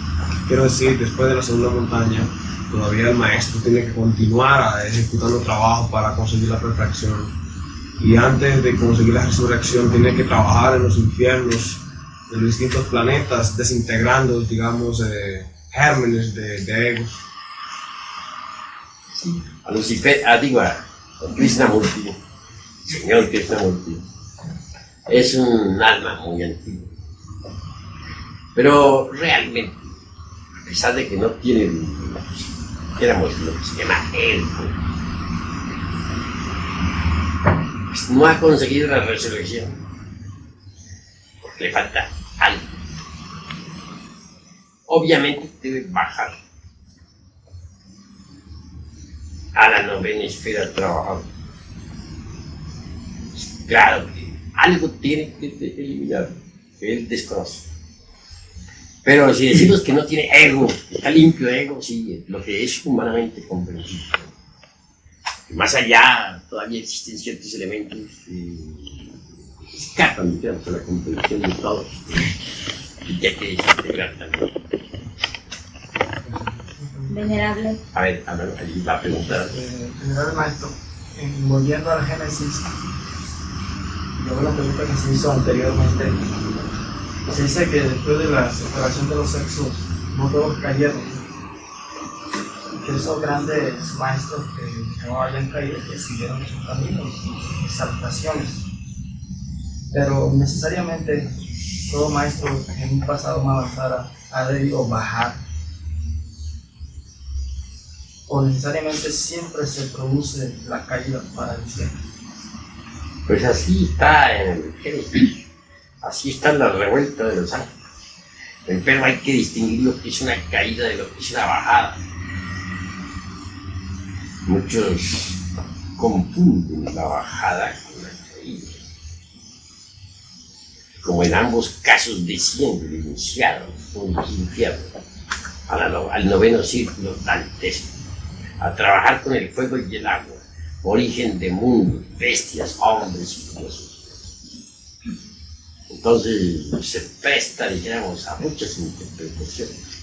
quiero decir, después de la segunda montaña, todavía el maestro tiene que continuar ejecutando trabajo para conseguir la perfección. Y antes de conseguir la resurrección, tiene que trabajar en los infiernos de los distintos planetas, desintegrando, digamos, gérmenes de egos. A Lucifer, digo a Krishnamurti, señor Krishnamurti, es un alma muy antigua. Pero realmente, a pesar de que no tiene, éramos lo que se llama ego, pues no ha conseguido la resurrección, porque le falta algo. Obviamente debe bajar a la novena esfera a trabajar. Claro que algo tiene que eliminar, que él desconoce. Pero si decimos que no tiene ego, está limpio de ego, sí, lo que es humanamente comprensible. Más allá, todavía existen ciertos elementos que escapan, digamos, a la comprensión de todos, y que hay que desintegrar también. Venerable. A ver, allí va a preguntar. Venerable maestro, volviendo al Génesis, yo la pregunta que se hizo anteriormente, se dice que después de la separación de los sexos, no todos cayeron, que esos grandes maestros que no habían caído, que siguieron sus caminos y exaltaciones, pero necesariamente todo maestro en un pasado más avanzado ha debido bajar, o necesariamente siempre se produce la caída para el cielo. Pues así está en el Génesis, así está la revuelta de los ángeles. Pero hay que distinguir lo que es una caída de lo que es una bajada. Muchos confunden la bajada con la caída. Como en ambos casos desciende el iniciado, un infierno, al noveno círculo dantesco, a trabajar con el fuego y el agua, origen de mundos, bestias, hombres y dioses. Entonces se presta, dijéramos, a muchas interpretaciones.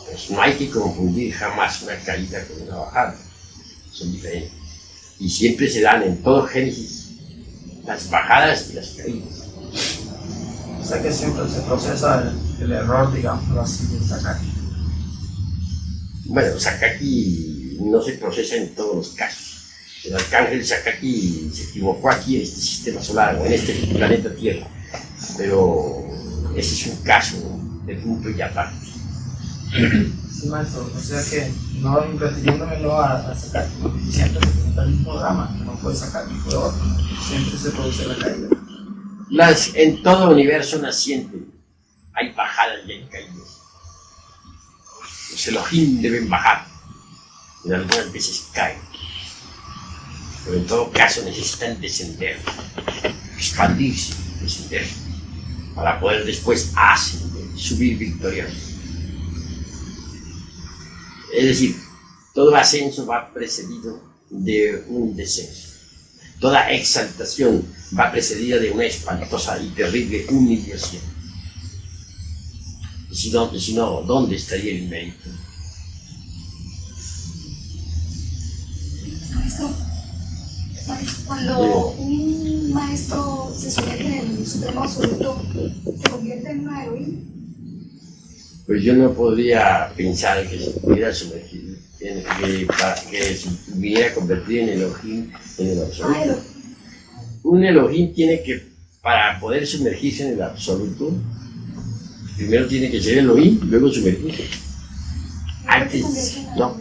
Pues no hay que confundir jamás una caída con una bajada, son diferentes. Y siempre se dan en todo Génesis las bajadas y las caídas. O sea que siempre se procesa el error, digamos así, de Sakaki. Bueno, Sakaki no se procesa en todos los casos. El arcángel Sakaki se equivocó aquí en este sistema solar o en este planeta Tierra, pero ese es un caso de punto y aparte. Sí, maestro, o sea que no refiriéndome no a Sakaki, siempre se presenta el mismo drama, no fue Sakaki, fue otro, siempre se produce la caída. En todo universo naciente hay bajadas y hay caídas. Los Elohim deben bajar, y algunas veces caen, pero en todo caso necesitan descender, expandirse, descender, para poder después ascender, subir victoriosos. Es decir, todo ascenso va precedido de un descenso. Toda exaltación va precedida de una espantosa y terrible humillación. Si no, ¿dónde estaría el mérito? Maestro, cuando un maestro se sumerge en el supremo absoluto, ¿se convierte en una heroína? Pues yo no podría pensar que se pudiera sumergir, que se pudiera convertir en Elohim en el absoluto. Un Elohim tiene que, para poder sumergirse en el absoluto, primero tiene que ser Elohim, luego sumergirse. Antes, no.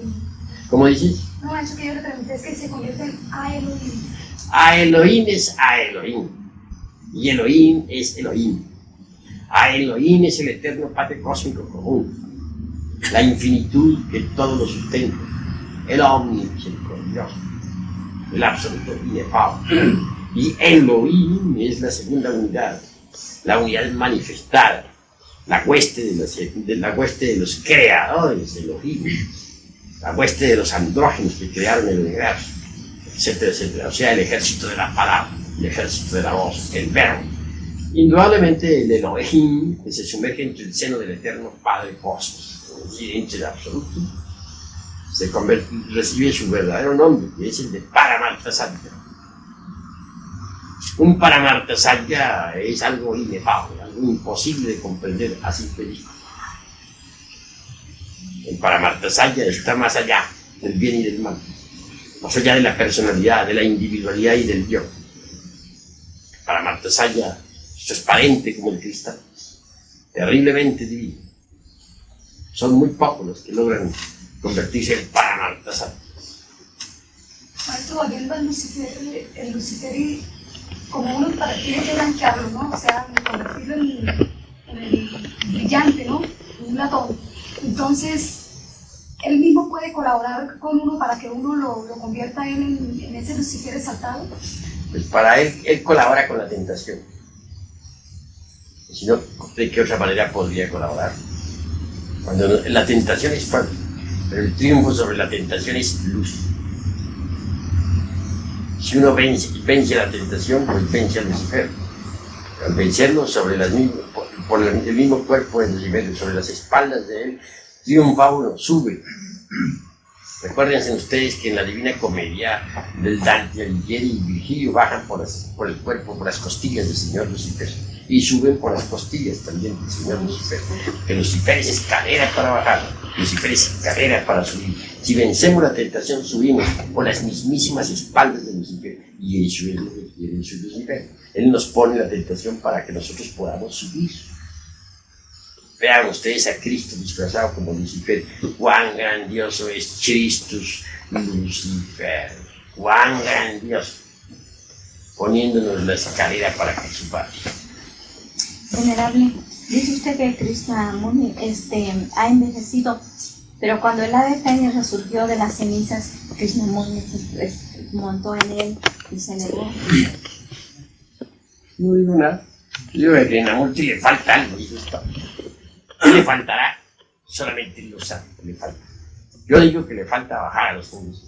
¿Cómo dices? No, eso que yo le pregunté es que se convierte en a Elohim. A Elohim es a Elohim. Y Elohim es Elohim. A Elohim es el eterno Padre cósmico común, la infinitud que todo lo sustenta, el omnimisericordioso, el absoluto inefable. Y Elohim es la segunda unidad, la unidad manifestada, la hueste de los creadores, Elohim, la hueste de los andrógenos que crearon el universo, etcétera, etcétera. O sea, el ejército de la palabra, el ejército de la voz, el verbo. Indudablemente el Elohim, que se sumerge entre el seno del eterno Padre Cósmico, es decir, entre el absoluto, recibe su verdadero nombre, que es el de Paramartasatya. Un Paramartasatya es algo inefable, algo imposible de comprender a simple vista. El Paramartasatya está más allá del bien y del mal, más allá de la personalidad, de la individualidad y del yo. Paramartasatya es transparente como el cristal, terriblemente divino. Son muy pocos los que logran convertirse en Paramartasatya. Maestro, volviendo al Lucifer, el Lucifer, como uno tiene que blanquearlo, ¿no? O sea, convertirlo en el brillante, ¿no? Un latón. Entonces, él mismo puede colaborar con uno para que uno lo convierta en ese Lucifer exaltado. Pues para él colabora con la tentación. Si no, ¿de qué otra manera podría colaborar? Cuando la tentación es falsa, pero el triunfo sobre la tentación es luz. Si uno vence la tentación, pues vence a Lucifer. Al vencerlo por el mismo cuerpo de Lucifer, sobre las espaldas de él, triunfa uno, sube. Recuérdense ustedes que en la Divina Comedia del Dante Alighieri y Virgilio bajan por el cuerpo, por las costillas del Señor Lucifer, y suben por las costillas también del Señor Lucifer. Que Lucifer es escalera para bajar, Lucifer es escalera para subir. Si vencemos la tentación, subimos por las mismísimas espaldas de Lucifer, y eso es lo que quiere Lucifer. Él nos pone la tentación para que nosotros podamos subir. Vean ustedes a Cristo disfrazado como Lucifer. Cuán grandioso es Christus Lucifer. Cuán grandioso. Poniéndonos la escalera para que subamos. Venerable, dice usted que Krishnamurti ha envejecido, pero cuando el ave fénix resurgió de las cenizas, Krishnamurti montó en él y se elevó. No digo nada. Yo a Krishnamurti le falta algo. ¿Qué le faltará? Solamente él lo sabe, le falta. Yo digo que le falta bajar a los fondos.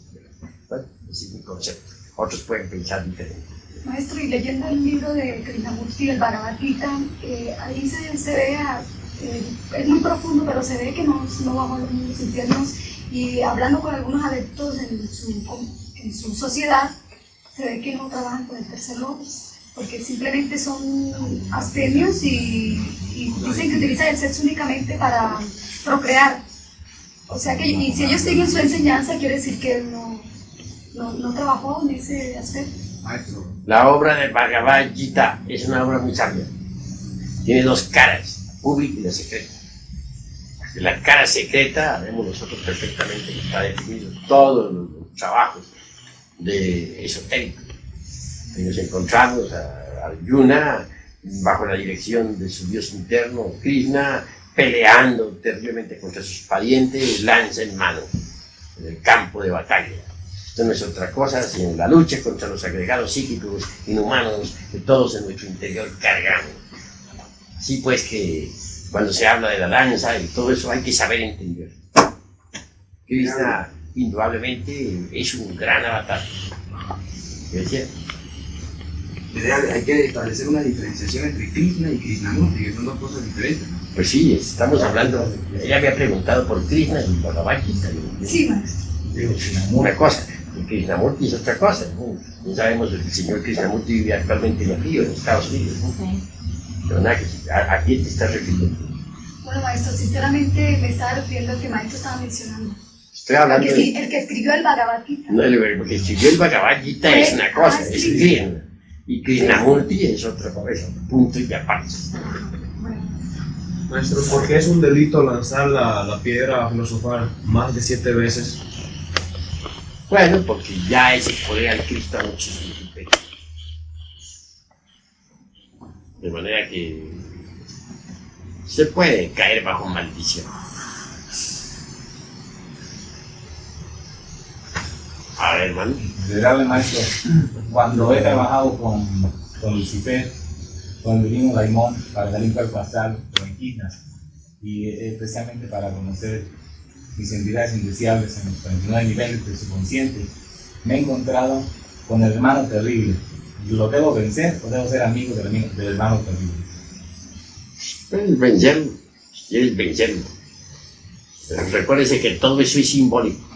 Bueno, ese es mi concepto. Otros pueden pensar diferente. Maestro, y leyendo el libro de Krishnamurti, el Bhagavad Gita, ahí se ve, es muy profundo, pero se ve que no bajó a los mundos internos, y hablando con algunos adeptos en su sociedad, se ve que no trabajan con el tercer lobo, porque simplemente son abstemios y dicen que utilizan el sexo únicamente para procrear. O sea que, y si ellos siguen su enseñanza, quiere decir que él no trabajó en ese aspecto. La obra de Bhagavad Gita es una obra muy sabia. Tiene dos caras, la pública y la secreta. De la cara secreta, vemos nosotros perfectamente que está definido todos los trabajos de esotéricos. Y nos encontramos a Arjuna bajo la dirección de su dios interno, Krishna, peleando terriblemente contra sus parientes, lanza en mano, en el campo de batalla. Esto no es otra cosa sino la lucha contra los agregados psíquicos inhumanos que todos en nuestro interior cargamos. Así pues que cuando se habla de la danza y todo eso hay que saber entender. Krishna indudablemente es un gran avatar. ¿Qué decía? Hay que establecer una diferenciación entre Krishna y Krishnamurti, que son dos cosas diferentes. Pues sí, estamos hablando, ella me ha preguntado por Krishna y por Bhagavad Gita. Sí, maestro. Digo, una cosa, y Krishnamurti es otra cosa, ¿no? Ya sabemos que el señor Krishnamurti vive actualmente en el Río, en Estados Unidos, ¿no? Sí. Pero nada, ¿a quién te estás refiriendo? Bueno, maestro, sinceramente me estaba refiriendo al que maestro estaba mencionando. Estoy hablando El que escribió el Bhagavad Gita. No, el que escribió el Bhagavad Gita es una cosa, es Krishna. Y Krishnamurti es otra cosa, punto y aparte. Maestro, ¿por qué es un delito lanzar la piedra filosofal más de 7 veces? Bueno, porque ya ese poder al Cristo anoche es un imperio. De manera que se puede caer bajo maldición. A ver, hermano. Venerable maestro, cuando he trabajado con Lucifer, con el divino Daimón, para salir cuerpo astral o en Quiznas, y especialmente para conocer mis entidades indeseables en los 49 niveles del subconsciente, me he encontrado con el hermano terrible. ¿Lo debo vencer o debo ser amigo del hermano terrible? Puedes vencerlo, si quieres vencerlo. Pero recuérdese que todo eso es simbólico.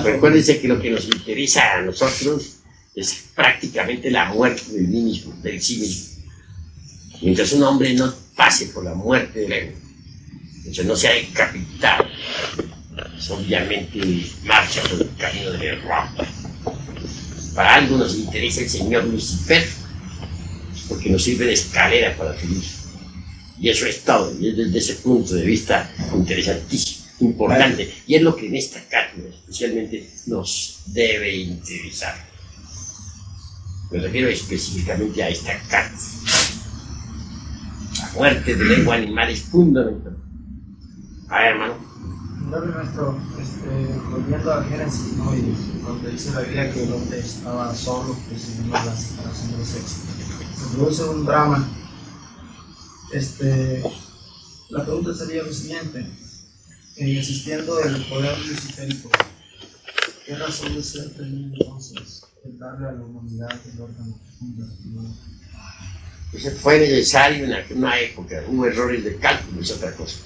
Recuérdense que lo que nos interesa a nosotros es prácticamente la muerte del mí mismo, del sí mismo. Mientras un hombre no pase por la muerte del ego, mientras no sea decapitado, pues obviamente marcha por el camino del error. Para algo nos interesa el señor Lucifer, porque nos sirve de escalera para subir. Y eso es todo, y es desde ese punto de vista interesantísimo, importante, y es lo que en esta cátedra especialmente nos debe interesar. Me refiero específicamente a esta cátedra. La muerte del ego animal es fundamental. A ver, hermano. Nuestro, volviendo al Génesis, ¿no? Y donde dice la Biblia que el hombre estaba solo, recibiendo la separación de los sexos. Se produce un drama. La pregunta sería lo siguiente: existiendo el poder luciférico, ¿qué razón de ser tenía entonces el darle a la humanidad el órgano profundo? Eso fue necesario en una época, hubo errores de cálculo, es otra cosa.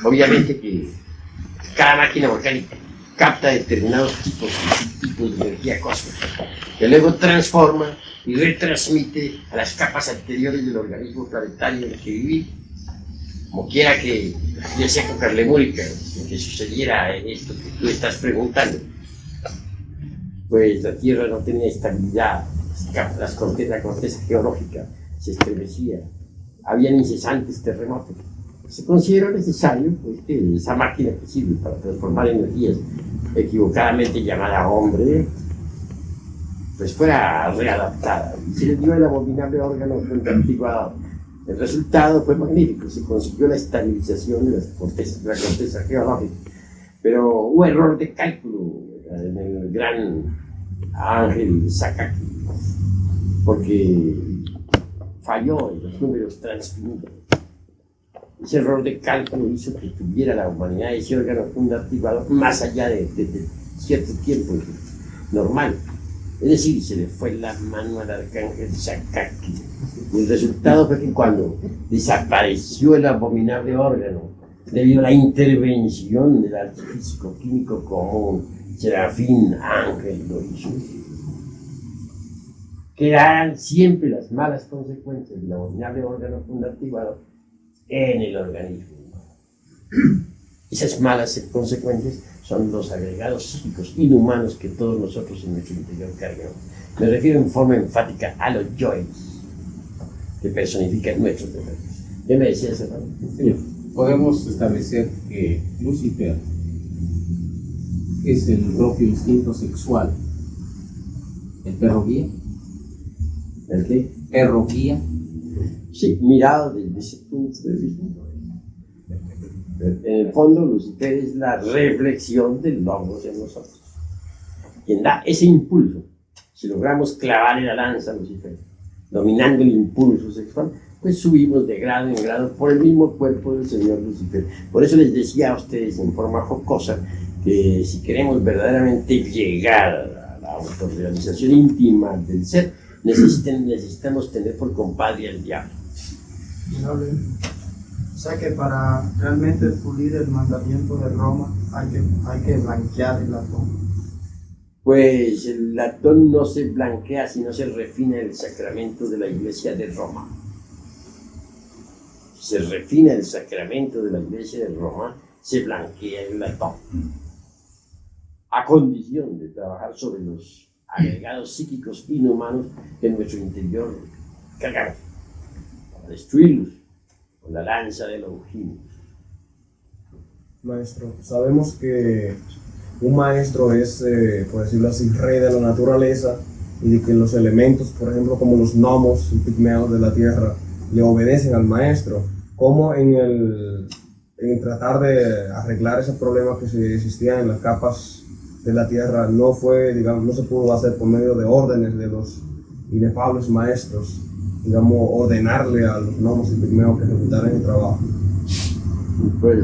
Obviamente que cada máquina volcánica capta determinados tipos de energía cósmica, que luego transforma y retransmite a las capas anteriores del organismo planetario en el que vivimos. Como quiera que en esa época lemúrica, en que sucediera esto que tú estás preguntando, pues la Tierra no tenía estabilidad, la corteza geológica se estremecía, habían incesantes terremotos. Se consideró necesario pues, que esa máquina que sirve para transformar energías equivocadamente llamada hombre, pues fuera readaptada y se le dio el abominable órgano antiguado. El resultado fue magnífico, se consiguió la estabilización de la corteza geológica, pero hubo error de cálculo en el gran ángel Sakaki, porque falló en los números transfinitos. Ese error de cálculo hizo que tuviera la humanidad ese órgano activado más allá de cierto tiempo normal. Es decir, se le fue la mano al arcángel Sakaki. Y el resultado fue que cuando desapareció el abominable órgano, debido a la intervención del arte físico-químico común, Serafín Ángel lo hizo. Quedarán siempre las malas consecuencias del abominable órgano activado en el organismo. Esas malas consecuencias son los agregados psíquicos inhumanos que todos nosotros en nuestro interior cargamos. Me refiero en forma enfática a los yoes, que personifican nuestros defectos. ¿Qué me decías, hermano? Podemos establecer que Lucifer es el propio instinto sexual. ¿El perro guía? ¿El qué? ¿Perro guía? Sí, mirado desde ese punto de vista. En el fondo, Lucifer es la reflexión del logos en nosotros. Quien da ese impulso, si logramos clavarle la lanza a Lucifer, dominando el impulso sexual, pues subimos de grado en grado por el mismo cuerpo del señor Lucifer. Por eso les decía a ustedes en forma jocosa que si queremos verdaderamente llegar a la autorrealización íntima del ser, necesitamos tener por compadre al diablo. O sea que para realmente pulir el mandamiento de Roma hay que blanquear el latón. Pues el latón no se blanquea si no se refina el sacramento de la Iglesia de Roma. Si se refina el sacramento de la Iglesia de Roma, se blanquea el latón. A condición de trabajar sobre los agregados psíquicos inhumanos que en nuestro interior cargamos, para destruirlos con la lanza de Longinus. Maestro, sabemos que un maestro es, por decirlo así, rey de la naturaleza y de que los elementos, por ejemplo, como los gnomos y pigmeos de la tierra, le obedecen al maestro, como en tratar de arreglar ese problema que existía en las capas de la tierra no fue, digamos, no se pudo hacer por medio de órdenes de los inefables maestros, digamos, ordenarle a los gnomos y pigmeos que ejecutaran el trabajo. Pues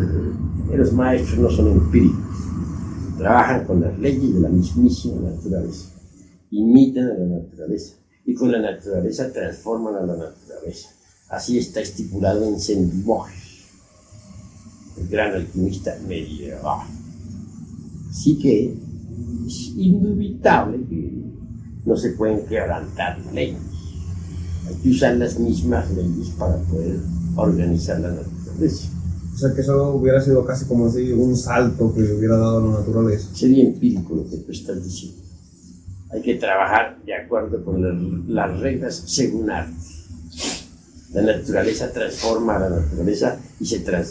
los maestros no son empíricos, trabajan con las leyes de la mismísima naturaleza, imitan a la naturaleza y con la naturaleza transforman a la naturaleza. Así está estipulado en Saint-Diboge, el gran alquimista medieval. Así que es indubitable que no se pueden quebrantar leyes. Hay que usar las mismas leyes para poder organizar la naturaleza. O sea que eso hubiera sido casi como decir un salto que hubiera dado la naturaleza. Sería empírico lo que tú estás diciendo. Hay que trabajar de acuerdo con las reglas según arte. La naturaleza transforma a la naturaleza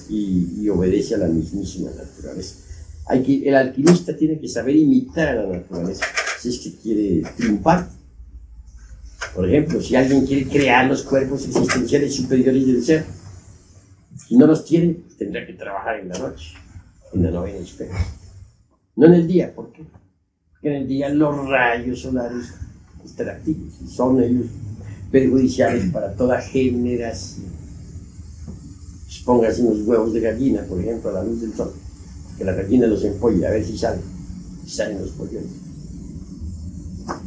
y obedece a la mismísima naturaleza. El alquimista tiene que saber imitar a la naturaleza si es que quiere triunfar. Por ejemplo, si alguien quiere crear los cuerpos existenciales superiores del ser y no los tiene, pues tendrá que trabajar en la noche, en la novena esfera. No en el día, ¿por qué? Porque en el día los rayos solares están activos y son ellos perjudiciales para toda generación. Pues póngase unos huevos de gallina, por ejemplo, a la luz del sol, que la gallina los empolle, a ver si salen los polluelos.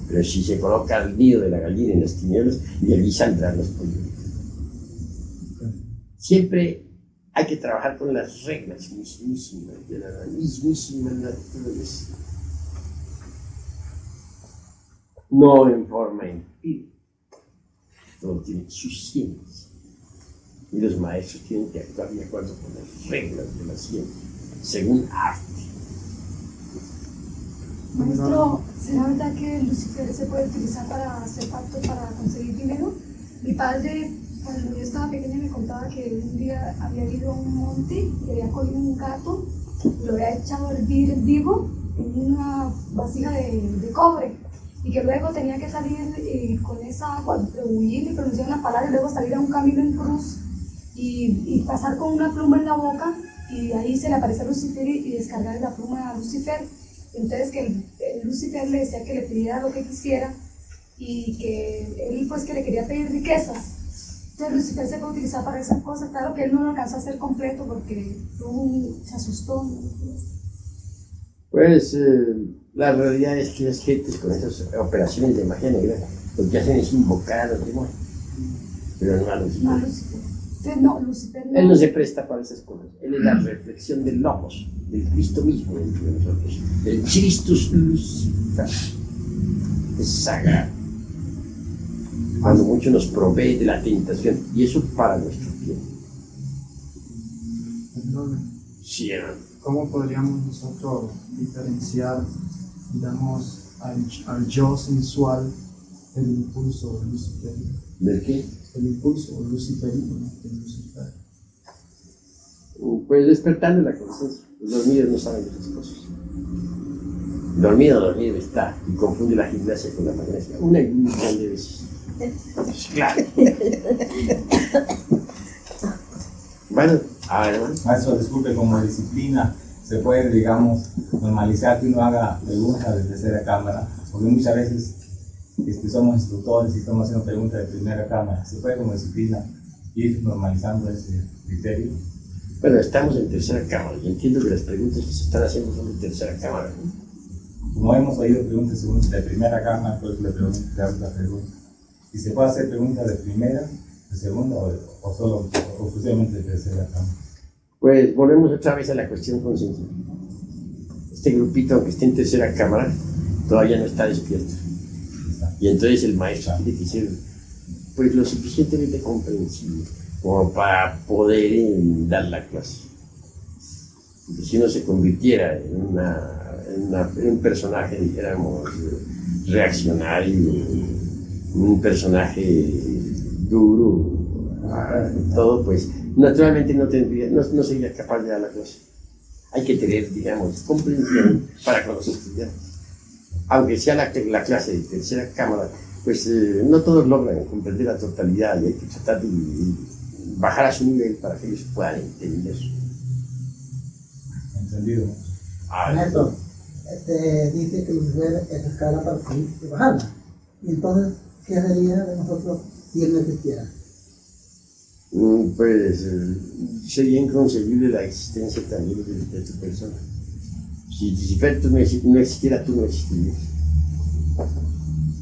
Pero si se coloca el nido de la gallina en las tinieblas, y allí saldrán los polluelos. Siempre hay que trabajar con las reglas mismísimas de la mismísima naturaleza. No en forma empírica. Todo tiene su ciencia. Y los maestros tienen que actuar de acuerdo con las reglas de la ciencia, según arte. Maestro, ¿será verdad que Lucifer se puede utilizar para hacer pactos para conseguir dinero? Mi padre, cuando yo estaba pequeña, me contaba que un día había ido a un monte y había cogido un gato y lo había echado a hervir vivo en una vasija de cobre. Y que luego tenía que salir con esa agua, rebullirle y pronunciar una palabra y luego salir a un camino en cruz y pasar con una pluma en la boca y ahí se le aparecía Lucifer y descargar la pluma a Lucifer. Entonces que el Lucifer le decía que le pidiera lo que quisiera y que él pues que le quería pedir riquezas. Entonces Lucifer se puede utilizar para esas cosas. Claro que él no lo alcanzó a hacer completo porque se asustó. Pues la realidad es que las gentes con esas operaciones de magia negra lo que hacen es invocar a los demonios, pero no a Lucifer. No, Lucifer. Entonces, no, Lucifer no. Él no se presta para esas cosas. Él es la reflexión del Logos, del Cristo mismo dentro de nosotros, del Christus Lucifer. Es sagrado. Cuando mucho nos provee de la tentación, y eso para nuestro bien. Sí, hermano. ¿Cómo podríamos nosotros diferenciar, digamos, al yo sensual del impulso luciferino? ¿Del qué? El impulso luciferino, ¿no? De Lucifer. Pues despertando la conciencia. Los dormidos no saben de esas cosas. Dormido está y confunde la gimnasia con la magnesia. Una y un millón de veces. Claro. Bueno, a ver, hermano. Maestro, disculpe, como disciplina, se puede, digamos, normalizar que uno haga preguntas de tercera cámara, porque muchas veces somos instructores y estamos haciendo preguntas de primera cámara. ¿Se puede como disciplina ir normalizando ese criterio? Bueno, estamos en tercera cámara y entiendo que las preguntas que se están haciendo son de tercera cámara, ¿no? Como hemos oído preguntas de primera cámara, pues le pregunto la pregunta. ¿Y se puede hacer preguntas de primera, de segunda o solo o exclusivamente de tercera cámara? Pues volvemos otra vez a la cuestión consciente. Este grupito, aunque esté en tercera cámara, todavía no está despierto. Y entonces el maestro tiene que ser pues, lo suficientemente comprensible como para poder dar la clase. Porque si uno se convirtiera en un personaje, dijéramos, reaccionario, un personaje duro, todo, pues naturalmente no sería capaz de dar la clase. Hay que tener, digamos, comprensión para con los estudiantes. aunque sea la clase de tercera cámara, pues no todos logran comprender la totalidad y hay que tratar de bajar a su nivel para que ellos puedan entender. Entendido. Maestro, dice que Lucifer es escala para subir y bajarla. Y entonces, ¿qué sería de nosotros si él no existiera? Pues sería inconcebible la existencia también de tu persona. Si Lucifer no existiera, tú no existirías.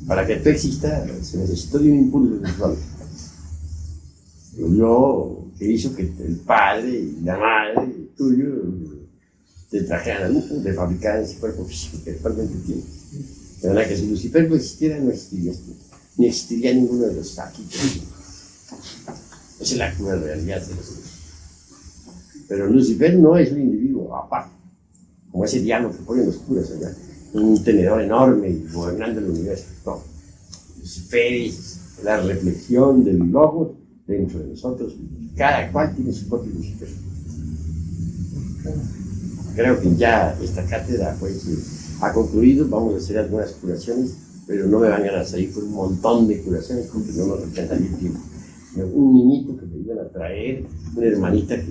Para que tú existas, se necesitó de un impulso sexual. Yo, que hizo que el padre y la madre tuyo te trajeran al mundo, te fabricaran ese cuerpo físico que actualmente tiene. De verdad que si Lucifer no existiera, no existirías tú, ni existiría ninguno de los aquí. Esa es la cruda realidad de los hombres. Pero Lucifer no es un individuo aparte, como ese diablo que ponen los curas allá, un tenedor enorme y gobernando el universo. No. Lucifer es la reflexión del Logos dentro de nosotros. Cada cual tiene su propio Lucifer. Creo que ya esta cátedra pues, ha concluido. Vamos a hacer algunas curaciones, pero no me van a salir con un montón de curaciones porque no nos alcanzaría el tiempo. Un niñito que me iban a traer, una hermanita que,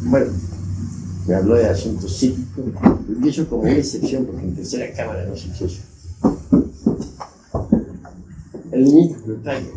bueno, me habló de asuntos psíquicos, y eso como una excepción, porque en tercera cámara no se hizo eso. El niñito que lo traiga.